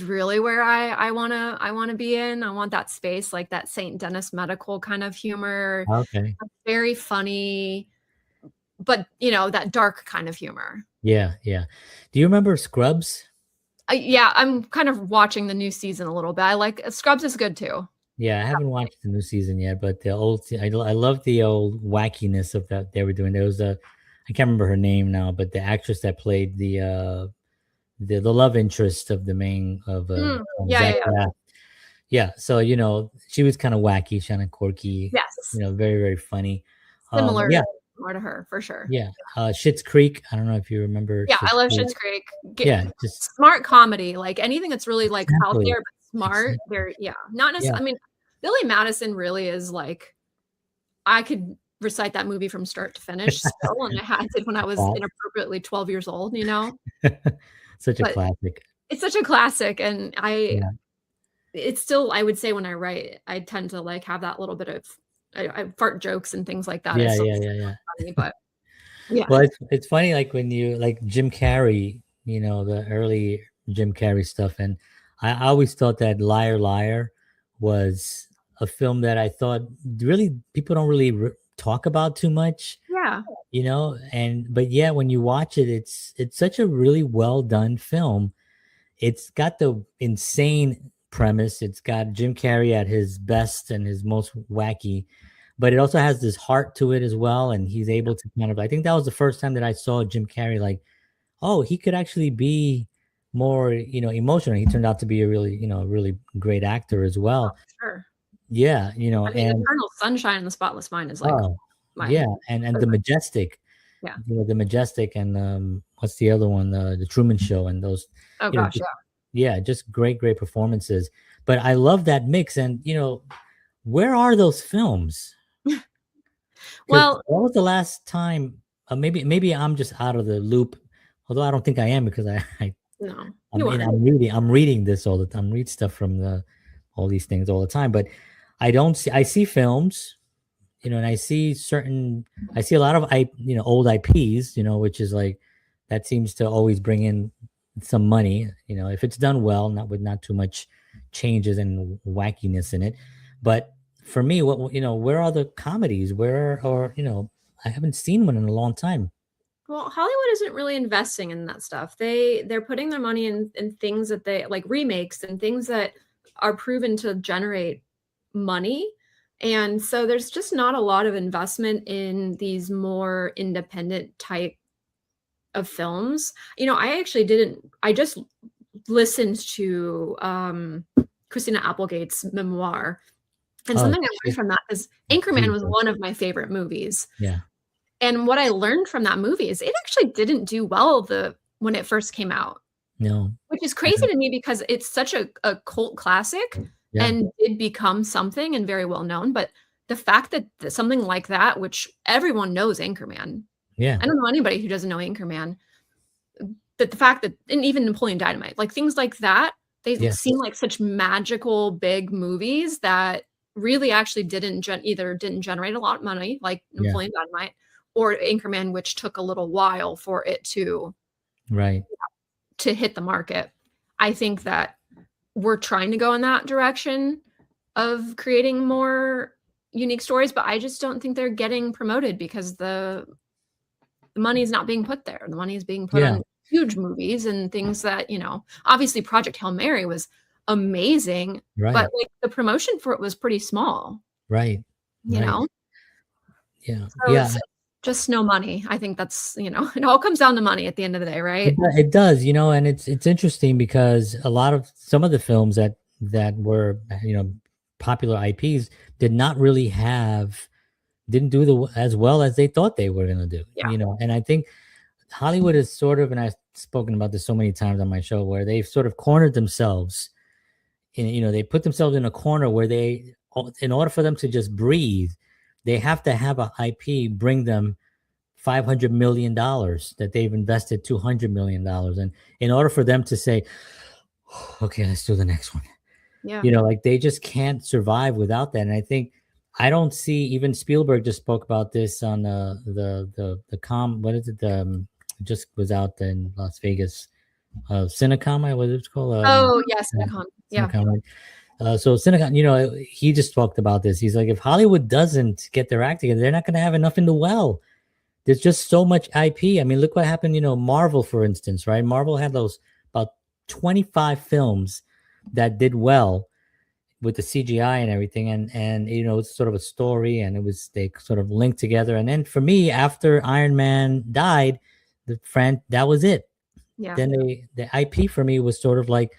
really where I wanna be in. I want that space, like that St. Denis medical kind of humor, Okay. very funny, but that dark kind of humor. Yeah. Yeah. Do you remember Scrubs? Yeah, I'm kind of watching the new season a little bit. I like Scrubs is good too. Yeah, I haven't watched the new season yet, but the I love the old wackiness of that they were doing. There was I can't remember her name now, but the actress that played the love interest of the main of Yeah, yeah, Zach yeah. Braff. Yeah, so she was kind of wacky, kind of quirky, Yes. very very funny. Similar Yeah, similar to her for sure. yeah. Schitt's Creek. I don't know if you remember Yeah, I Schitt's love Creek. Schitt's Creek. Yeah, just Smart comedy, like anything that's really like out exactly, there but smart. exactly. They're not Yeah, necessarily. I mean, Billy Madison really is like I could recite that movie from start to finish still, and I did when I was class. inappropriately 12 years old. Such a But classic. it's such a classic, and Yeah, it's still, I would say when I write, I tend to like have that little bit of I fart jokes and things like that. I yeah, still yeah, yeah, yeah. funny, but yeah. Well, it's funny, like when you like Jim Carrey, the early Jim Carrey stuff, and I always thought that Liar Liar was a film that I thought really people don't really talk about too much, Yeah. and but yeah, when you watch it, it's such a really well done film. It's got the insane premise. It's got Jim Carrey at his best and his most wacky, but it also has this heart to it as well. And he's able to kind of, I think that was the first time that I saw Jim Carrey like, oh, he could actually be more, emotional. He turned out to be a really, really great actor as Oh, well. sure. Yeah, I mean, and Eternal Sunshine of the Spotless Mind is like oh, my yeah, and the favorite. Majestic, Yeah. the Majestic, and what's the other one? The Truman Show, and those, Oh you know, gosh, yeah. yeah, just great performances. But I love that mix. And where are those films? Because Well, what was the last time? Maybe I'm just out of the loop. Although I don't think I am, because no, I you mean aren't. I'm reading this all the time. Read stuff from all these things all the time. But I don't see. I see films, and I see a lot of old IPs, which is like that seems to always bring in some money, if it's done well, not with not too much changes and wackiness in it. But for me, where are the comedies? I haven't seen one in a long time. Well, Hollywood isn't really investing in that stuff. They're putting their money in things that they like, remakes and things that are proven to generate money. And so there's just not a lot of investment in these more independent type of films. I just listened to Christina Applegate's memoir. And Oh, something I learned from that is Anchorman she's was one of my favorite movies. yeah, And what I learned from that movie is it actually didn't do well when it first came out, no, which is I crazy don't- to me because it's such a cult classic yeah, and did become something and very well known. But the fact that something like that, which everyone knows Anchorman, yeah, I don't know anybody who doesn't know Anchorman, that the fact that, and even Napoleon Dynamite, like things like that, they Yes. seem like such magical big movies that really actually didn't generate a lot of money, like Yeah. Napoleon Dynamite or Anchorman, which took a little while for it to Right. hit the market. I think that we're trying to go in that direction of creating more unique stories, but I just don't think they're getting promoted because the money is not being put there. The money is being put Yeah. on huge movies and things that, obviously Project Hail Mary was amazing, Right. but like the promotion for it was pretty small, Right. you Right. know? Yeah. So Yeah. it's just no money. I think that's, it all comes down to money at the end of the day, right? It does, and it's interesting because some of the films that were, popular IPs did not really didn't do as well as they thought they were going to do, Yeah. and I think Hollywood is sort of, and I've spoken about this so many times on my show, where they've sort of cornered themselves they put themselves in a corner where in order for them to just breathe, they have to have a IP bring them $500 million that they've invested $200 million. And in order for them to say, okay, let's do the next one. Yeah. Like they just can't survive without that. And I don't see, even Spielberg just spoke about this on what is it? Just was out in Las Vegas, Cinecom, what is it called? Oh yes, Cinecon. Yeah. Cinecom, right? So Cinecon, he just talked about this. He's like, if Hollywood doesn't get their act together, they're not going to have enough in the well. There's just so much IP. I mean, look what happened, Marvel, for instance, right? Marvel had those about 25 films that did well with the CGI and everything. And it's sort of a story, and they sort of linked together. And then for me, after Iron Man died, that was it. Yeah. Then the IP for me was sort of like,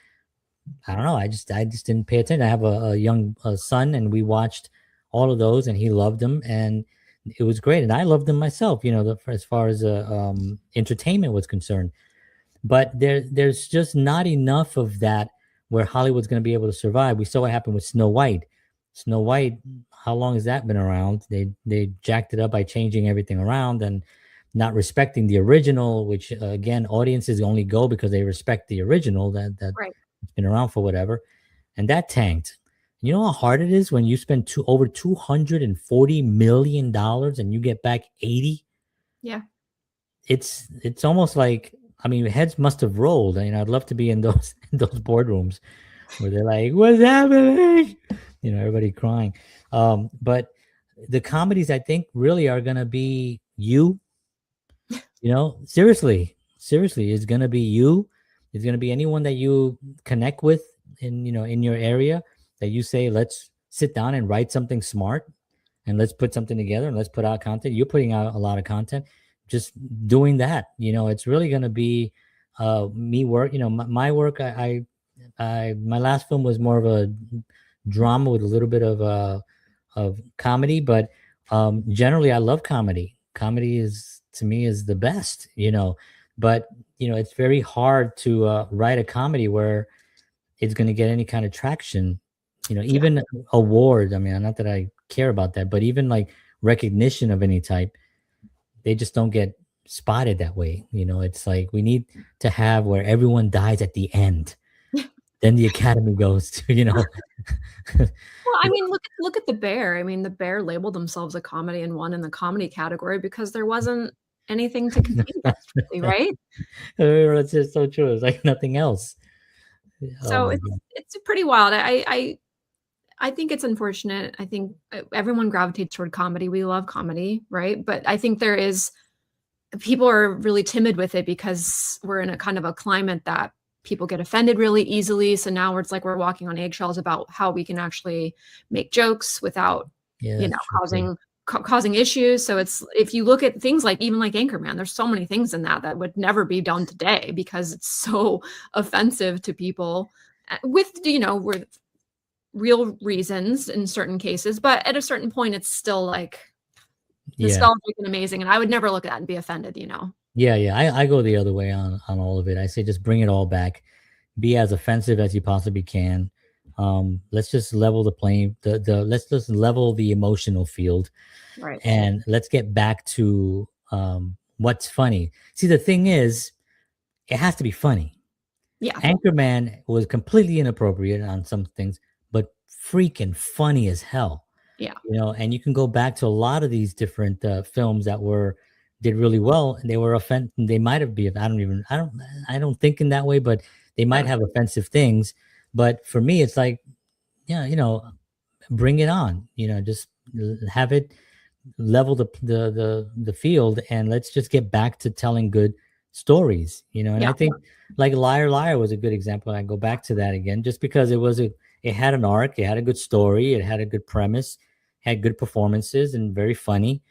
I don't know. I just didn't pay attention. I have a young son, and we watched all of those, and he loved them, and it was great. And I loved them myself, as far as entertainment was concerned. But there's just not enough of that where Hollywood's going to be able to survive. We saw what happened with Snow White. Snow White, how long has that been around? They jacked it up by changing everything around and not respecting the original, which again, audiences only go because they respect the original that Right. it's been around for whatever, and that tanked. You know how hard it is when you spend over $240 million and you get back 80? Yeah. It's almost like, I mean, heads must have rolled. I'd love to be in those boardrooms where they're like, "What's happening?" Everybody crying. But the comedies, I think, really are gonna be you. Seriously, it's gonna be you. It's gonna be anyone that you connect with in your area, that you say, let's sit down and write something smart, and let's put something together, and let's put out content. You're putting out a lot of content. Just doing that, it's really going to be me work. My work. My last film was more of a drama with a little bit of comedy, but generally I love comedy. Comedy to me is the best, but it's very hard to write a comedy where it's going to get any kind of traction, even award. I mean, not that I care about that, but even like recognition of any type, they just don't get spotted that way. It's like we need to have where everyone dies at the end. Then the Academy goes to, Well, I mean, look at The Bear. I mean, The Bear labeled themselves a comedy and won in the comedy category because there wasn't anything to compete against, really, right? It's just so true. It's like nothing else. So it's pretty wild. I think it's unfortunate. I think everyone gravitates toward comedy. We love comedy, right? But I think people are really timid with it because we're in a kind of a climate that people get offended really easily. So now it's like we're walking on eggshells about how we can actually make jokes without, causing issues. So it's, if you look at things like even like Anchorman, there's so many things in that would never be done today because it's so offensive to people with, with real reasons in certain cases. But at a certain point, it's still like nostalgic and amazing. And I would never look at that and be offended, Yeah. I go the other way on all of it. I say, just bring it all back. Be as offensive as you possibly can. Let's just level the playing, let's just level the emotional field. Right. And let's get back to what's funny. See, the thing is, it has to be funny. Yeah. Anchorman was completely inappropriate on some things, but freaking funny as hell. Yeah. And you can go back to a lot of these different films that did really well, and they were they might have been, I don't think in that way, but they might Right. have offensive things. But for me, it's like, yeah, bring it on, just have it level the field, and let's just get back to telling good stories. And I Yeah. think like Liar Liar was a good example. I go back to that again just because it had an arc, it had a good story, it had a good premise, had good performances, and very funny.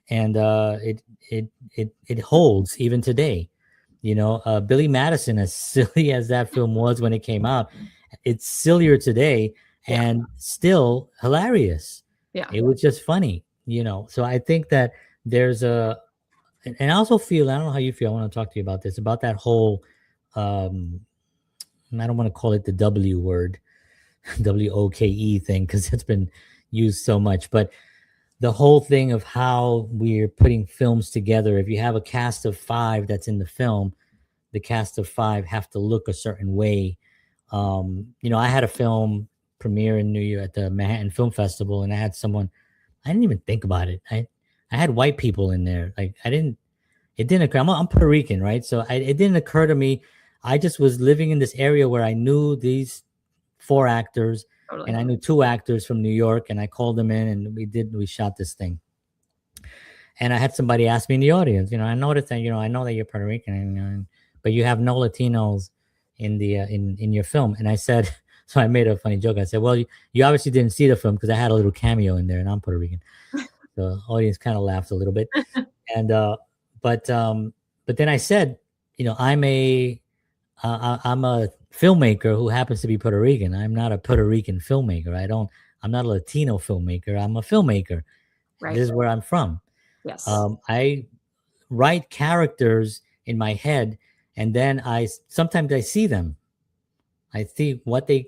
And it holds even today. Billy Madison, as silly as that film was when it came out, it's sillier today Yeah. and still hilarious. Yeah. It was just funny. So I think that there's and I also feel, I don't know how you feel, I want to talk to you about this, about that whole um I don't want to call it the W word, WOKE thing, because it's been used so much, but the whole thing of how we're putting films together. If you have a cast of 5 that's in the film, the cast of 5 have to look a certain way. I had a film premiere in New York at the Manhattan Film Festival, and I had someone, I didn't even think about it. I had white people in there. Like, it didn't occur. I'm Puerto Rican, right? So it didn't occur to me. I just was living in this area where I knew these 4 actors, and Totally. I knew 2 actors from New York, and I called them in, and we shot this thing. And I had somebody ask me in the audience, I noticed that, I know that you're Puerto Rican, but you have no Latinos in the in your film. And I said, so I made a funny joke. I said, well, you obviously didn't see the film because I had a little cameo in there, and I'm Puerto Rican. The audience kind of laughed a little bit. And but then I said, I'm a filmmaker who happens to be Puerto Rican. I'm not a Puerto Rican filmmaker. I'm not a Latino filmmaker. I'm a filmmaker. Right. This is where I'm from. Yes. I write characters in my head, and then sometimes I see them. I see what Yeah.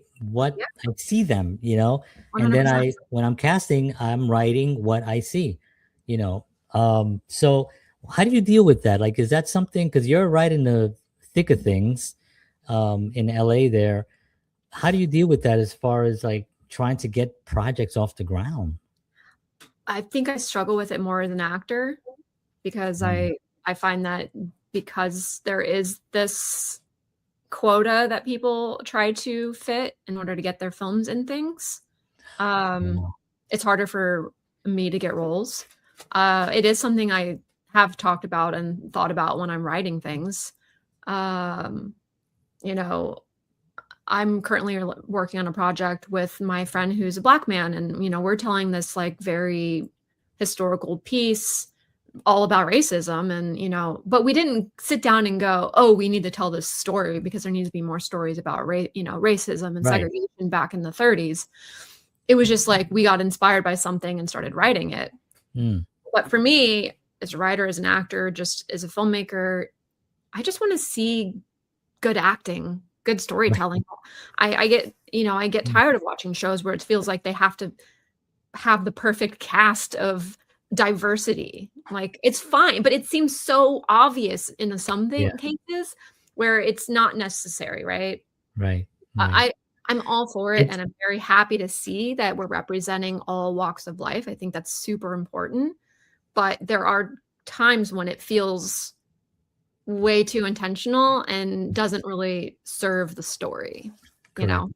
I see them, and then 100%. when I'm casting, I'm writing what I see, you know. So how do you deal with that? Like, is that something, because you're right in the thick of things, in LA there. How do you deal with that as far as like trying to get projects off the ground? I think I struggle with it more as an actor because Mm, I find that because there is this quota that people try to fit in order to get their films in things, um, yeah, it's harder for me to get roles. It is something I have talked about and thought about when I'm writing things. Um, you know, I'm currently working on a project with my friend who's a Black man, and, we're telling this, like, very historical piece all about racism and, but we didn't sit down and go, "Oh, we need to tell this story because there needs to be more stories about racism and right. segregation back in the '30s." It was just like we got inspired by something and started writing it. Mm, But for me, as a writer, as an actor, just as a filmmaker, I just wanna see good acting, good right. storytelling. I get Mm, tired of watching shows where it feels like they have to have the perfect cast of diversity. Like, it's fine, but it seems so obvious in yeah, cases where it's not necessary, right? right, right. I I I'm all for it, It's and I'm very happy to see that we're representing all walks of life. I think that's super important, but there are times when it feels way too intentional and doesn't really serve the story, you correct. know?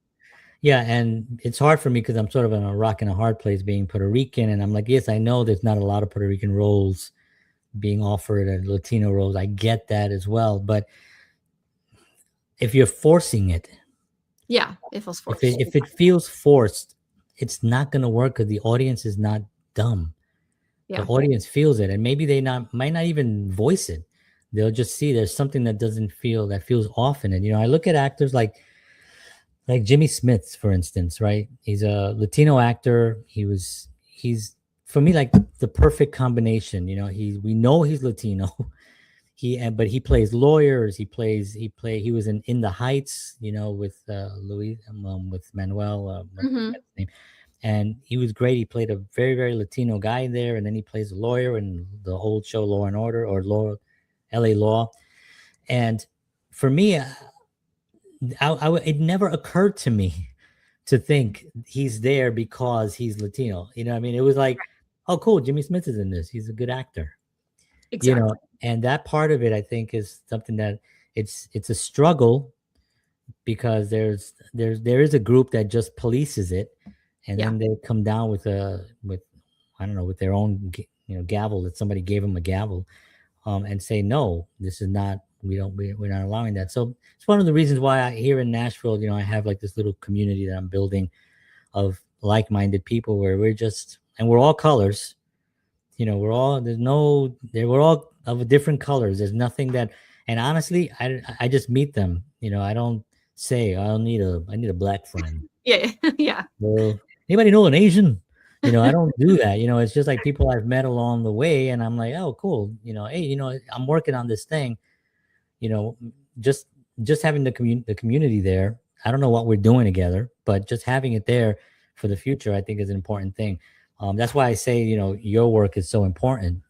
Yeah, and it's hard for me because I'm sort of in a rock and a hard place being Puerto Rican, and I'm like, yes, I know there's not a lot of Puerto Rican roles being offered and Latino roles. I get that as well, but if you're forcing it, Yeah, it feels if it forced. if it feels forced, it's not going to work because the audience is not dumb. The Yeah. audience feels it, and maybe they not might not even voice it. They'll just see there's something that feels off in it. I look at actors like Jimmy Smith, for instance, right? He's a Latino actor. He's for me like the perfect combination. We know he's Latino. But he plays lawyers. He was in the Heights, with with Manuel, Mhm. what's his name, and he was great. He played a very very Latino guy there, and then he plays a lawyer in the old show Law and Order or Law, L.A. Law, and for me, it never occurred to me to think he's there because he's Latino. You know what I mean? It was like, oh, cool, Jimmy Smith is in this. He's a good actor. You know, Exactly. and that part of it, I think, is something that it's a struggle because there is a group that just polices it, and Yeah. then they come down with I don't know, with their own gavel that somebody gave them a gavel, and say no, this is not, we're not allowing that. So it's one of the reasons why here in Nashville, I have like this little community that I'm building of like-minded people where we're all colors. We're all we're all of different colors. There's nothing that, and honestly, I just meet them. I don't say I need a black friend. Yeah. Yeah. Well, anybody know an Asian? I don't do that. It's just like people I've met along the way, and I'm like, oh, cool. Hey, I'm working on this thing. You know, just having the community there. I don't know what we're doing together, but just having it there for the future, I think, is an important thing. That's why I say, your work is so important.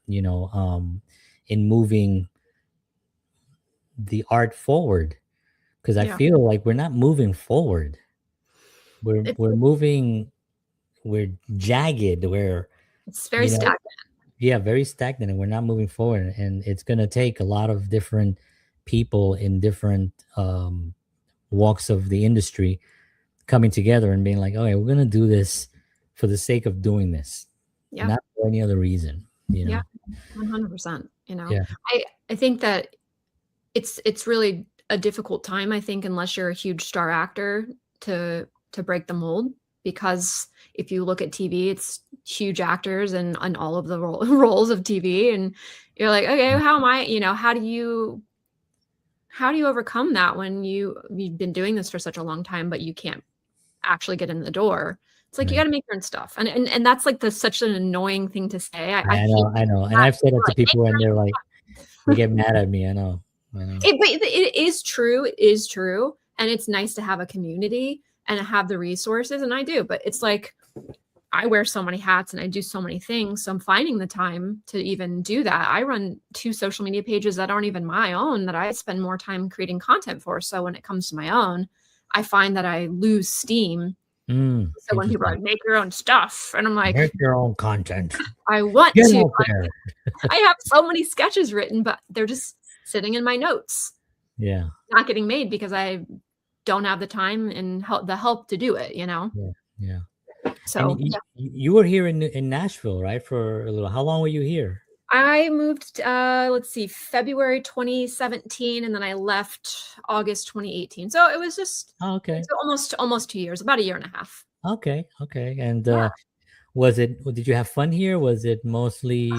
In moving the art forward, because I Yeah. feel like we're not moving forward. It's We're moving. We're jagged. We're it's very you know stagnant. yeah, very stagnant, and we're not moving forward. And it's going to take a lot of different people in different walks of the industry coming together and being like, okay, we're going to do this for the sake of doing this, Yeah. not for any other reason. Yeah. 100%. Yeah. I think that it's really a difficult time, I think, unless you're a huge star actor to break the mold. Because if you look at TV, it's huge actors and on all of the roles of TV, and you're like, okay, how am I? How do you overcome that when you've been doing this for such a long time, but you can't actually get in the door? It's like you got Right. to make your own stuff, and that's like such an annoying thing to say. I I hate know, I know. And that. I've said that to Like, make people and your they're like, they get mad at me. I know. I know. But it is true. It is true. And it's nice to have a community and have the resources. And I do, but it's like I wear so many hats and I do so many things. So I'm finding the time to even do that. I run 2 social media pages that aren't even my own, that I spend more time creating content for. So when it comes to my own, I find that I lose steam. So when people are Interesting. like, make your own stuff, and I'm like, Make your own content. I want Get to. out there. I have so many sketches written, but they're just sitting in my notes, Yeah. not getting made because I don't have the time and the help to do it, Yeah. Yeah. And So yeah, you were here in Nashville, right? For a little. How long were you here? I moved, let's see, February 2017, and then I left August 2018. So it was just Oh, okay. it's almost 2 years, about a year and a half. Okay. Okay. And Yeah. did you have fun here? Was it mostly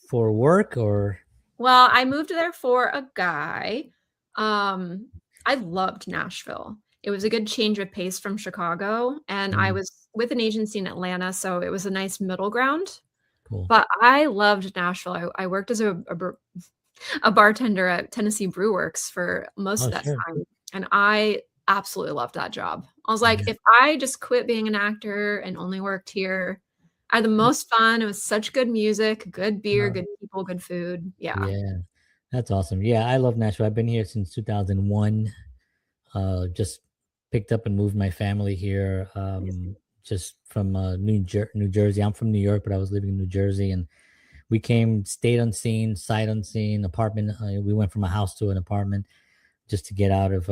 for work or? Well, I moved there for a guy. Um, I loved Nashville. It was a good change of pace from Chicago, and I Mm, was with an agency in Atlanta, so it was a nice middle ground. cool. But I loved Nashville. I worked as a bartender at Tennessee Brew Works for most Oh, of that sure. time, and I absolutely loved that job. I was like, Yeah. if I just quit being an actor and only worked here, I had the most fun. It was such good music, good beer, Uh, good people, good food. Yeah. yeah. That's awesome. Yeah, I love Nashville. I've been here since 2001. Just picked up and moved my family here. Just from New Jersey. I'm from New York, but I was living in New Jersey, and we came, stayed unseen, sight unseen, apartment. We went from a house to an apartment just to get out of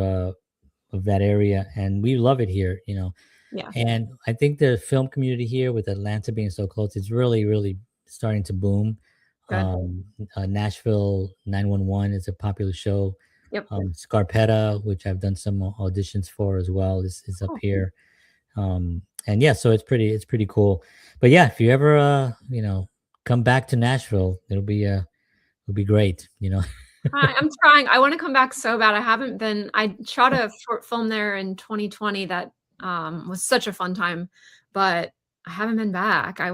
that area, and we love it here. Yeah. And I think the film community here, with Atlanta being so close, it's really, really starting to boom. Good. Nashville 911 is a popular show. Yep. Scarpetta, which I've done some auditions for as well, is up Cool. here. And yeah, so it's pretty cool. But yeah, if you ever come back to Nashville, it'll be great. I'm trying. I want to come back so bad. I haven't been. I shot a short film there in 2020 that was such a fun time, but I haven't been back. Yeah, I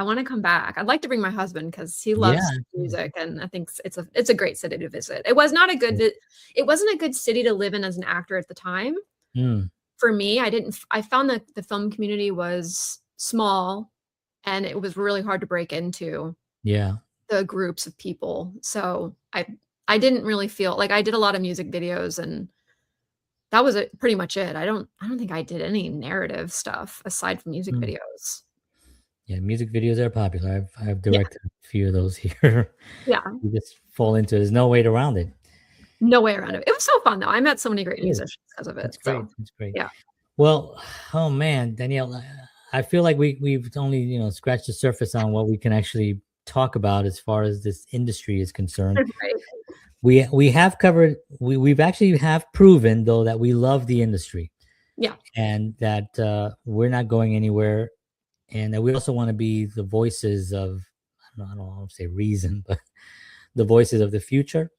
want to come back. I'd like to bring my husband because he yeah. loves music, and I think it's a great city to visit. It was not a good it wasn't a good city to live in as an actor at the time. Mm, For me, I found that the film community was small and it was really hard to break into yeah. the groups of people. So I didn't really feel like I did a lot of music videos, and that was it, pretty much it. I don't think I did any narrative stuff aside from music Mm. videos. Yeah, music videos are popular. I've Yeah, directed a few of those here. yeah, You just fall into it. There's no way around it. no way around it. It was so fun though. I met so many great Good. musicians because of it. That's great. So That's great. yeah. Well, oh man, Danielle, I feel like we've only scratched the surface on what we can actually talk about as far as this industry is concerned. Right. We have covered we've actually have proven though that we love the industry Yeah. and that we're not going anywhere, and that we also want to be the voices of I don't want to say reason, but the voices of the future.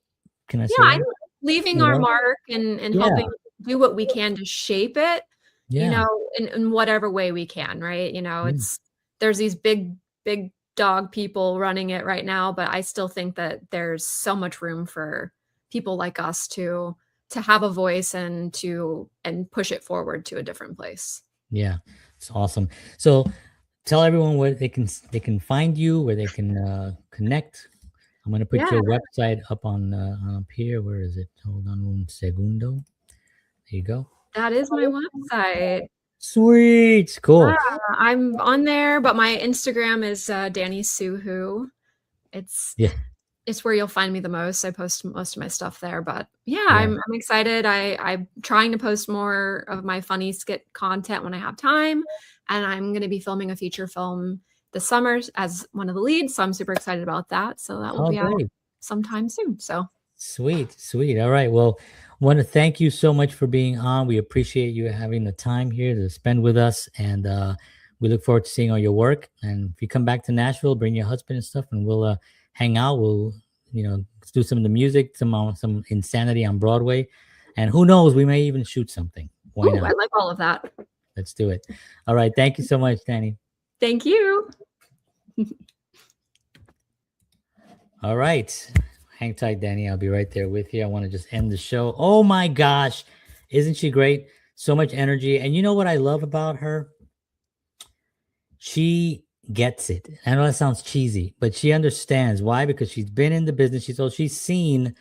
Can I Yeah, say I'm that? leaving You our know? mark and Yeah, helping do what we can to shape it, yeah, in whatever way we can, right? yeah, There's these big dog people running it right now, but I still think that there's so much room for people like us to have a voice and push it forward to a different place. yeah. It's awesome. So tell everyone where they can find you, where they can connect. I'm gonna put Yeah, your website up on up here. Where is it? Hold on un segundo. There you go. that is my website. Sweet. Yeah, Cool. I'm on there, but my Instagram is Danny Suhu. It's Yeah. It's where you'll find me the most. I post most of my stuff there, but yeah, Yeah. I'm excited. I'm trying to post more of my funny skit content when I have time, and I'm gonna be filming a feature film this summer as one of the leads, so I'm super excited about that. So that will Oh, be out great. sometime soon. So Sweet. Sweet. All right. Well, want to thank you so much for being on. We appreciate you having the time here to spend with us, and we look forward to seeing all your work. And if you come back to Nashville, bring your husband and stuff, and we'll hang out. We'll do some of the music, some insanity on Broadway, and who knows, we may even shoot something. Why ooh, I not? like all of that. Let's do it. All right. Thank you so much, Danny. Thank you. All right. Hang tight, Danny. I'll be right there with you. I want to just end the show. Oh my gosh. Isn't she great? So much energy. And you know what I love about her? She gets it. I know that sounds cheesy, but she understands why, because she's been in the business. She's seen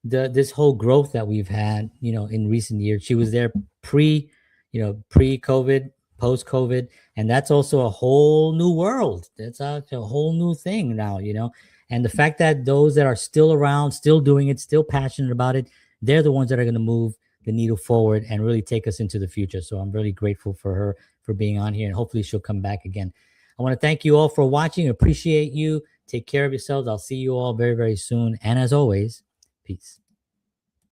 this whole growth that we've had, in recent years. She was there pre-COVID, post-COVID, and that's also a whole new world. That's a whole new thing now. And the fact that those that are still around, still doing it, still passionate about it, they're the ones that are going to move the needle forward and really take us into the future. So I'm really grateful for her for being on here, and hopefully she'll come back again. I want to thank you all for watching. Appreciate you. Take care of yourselves. I'll see you all very, very soon. And as always, peace.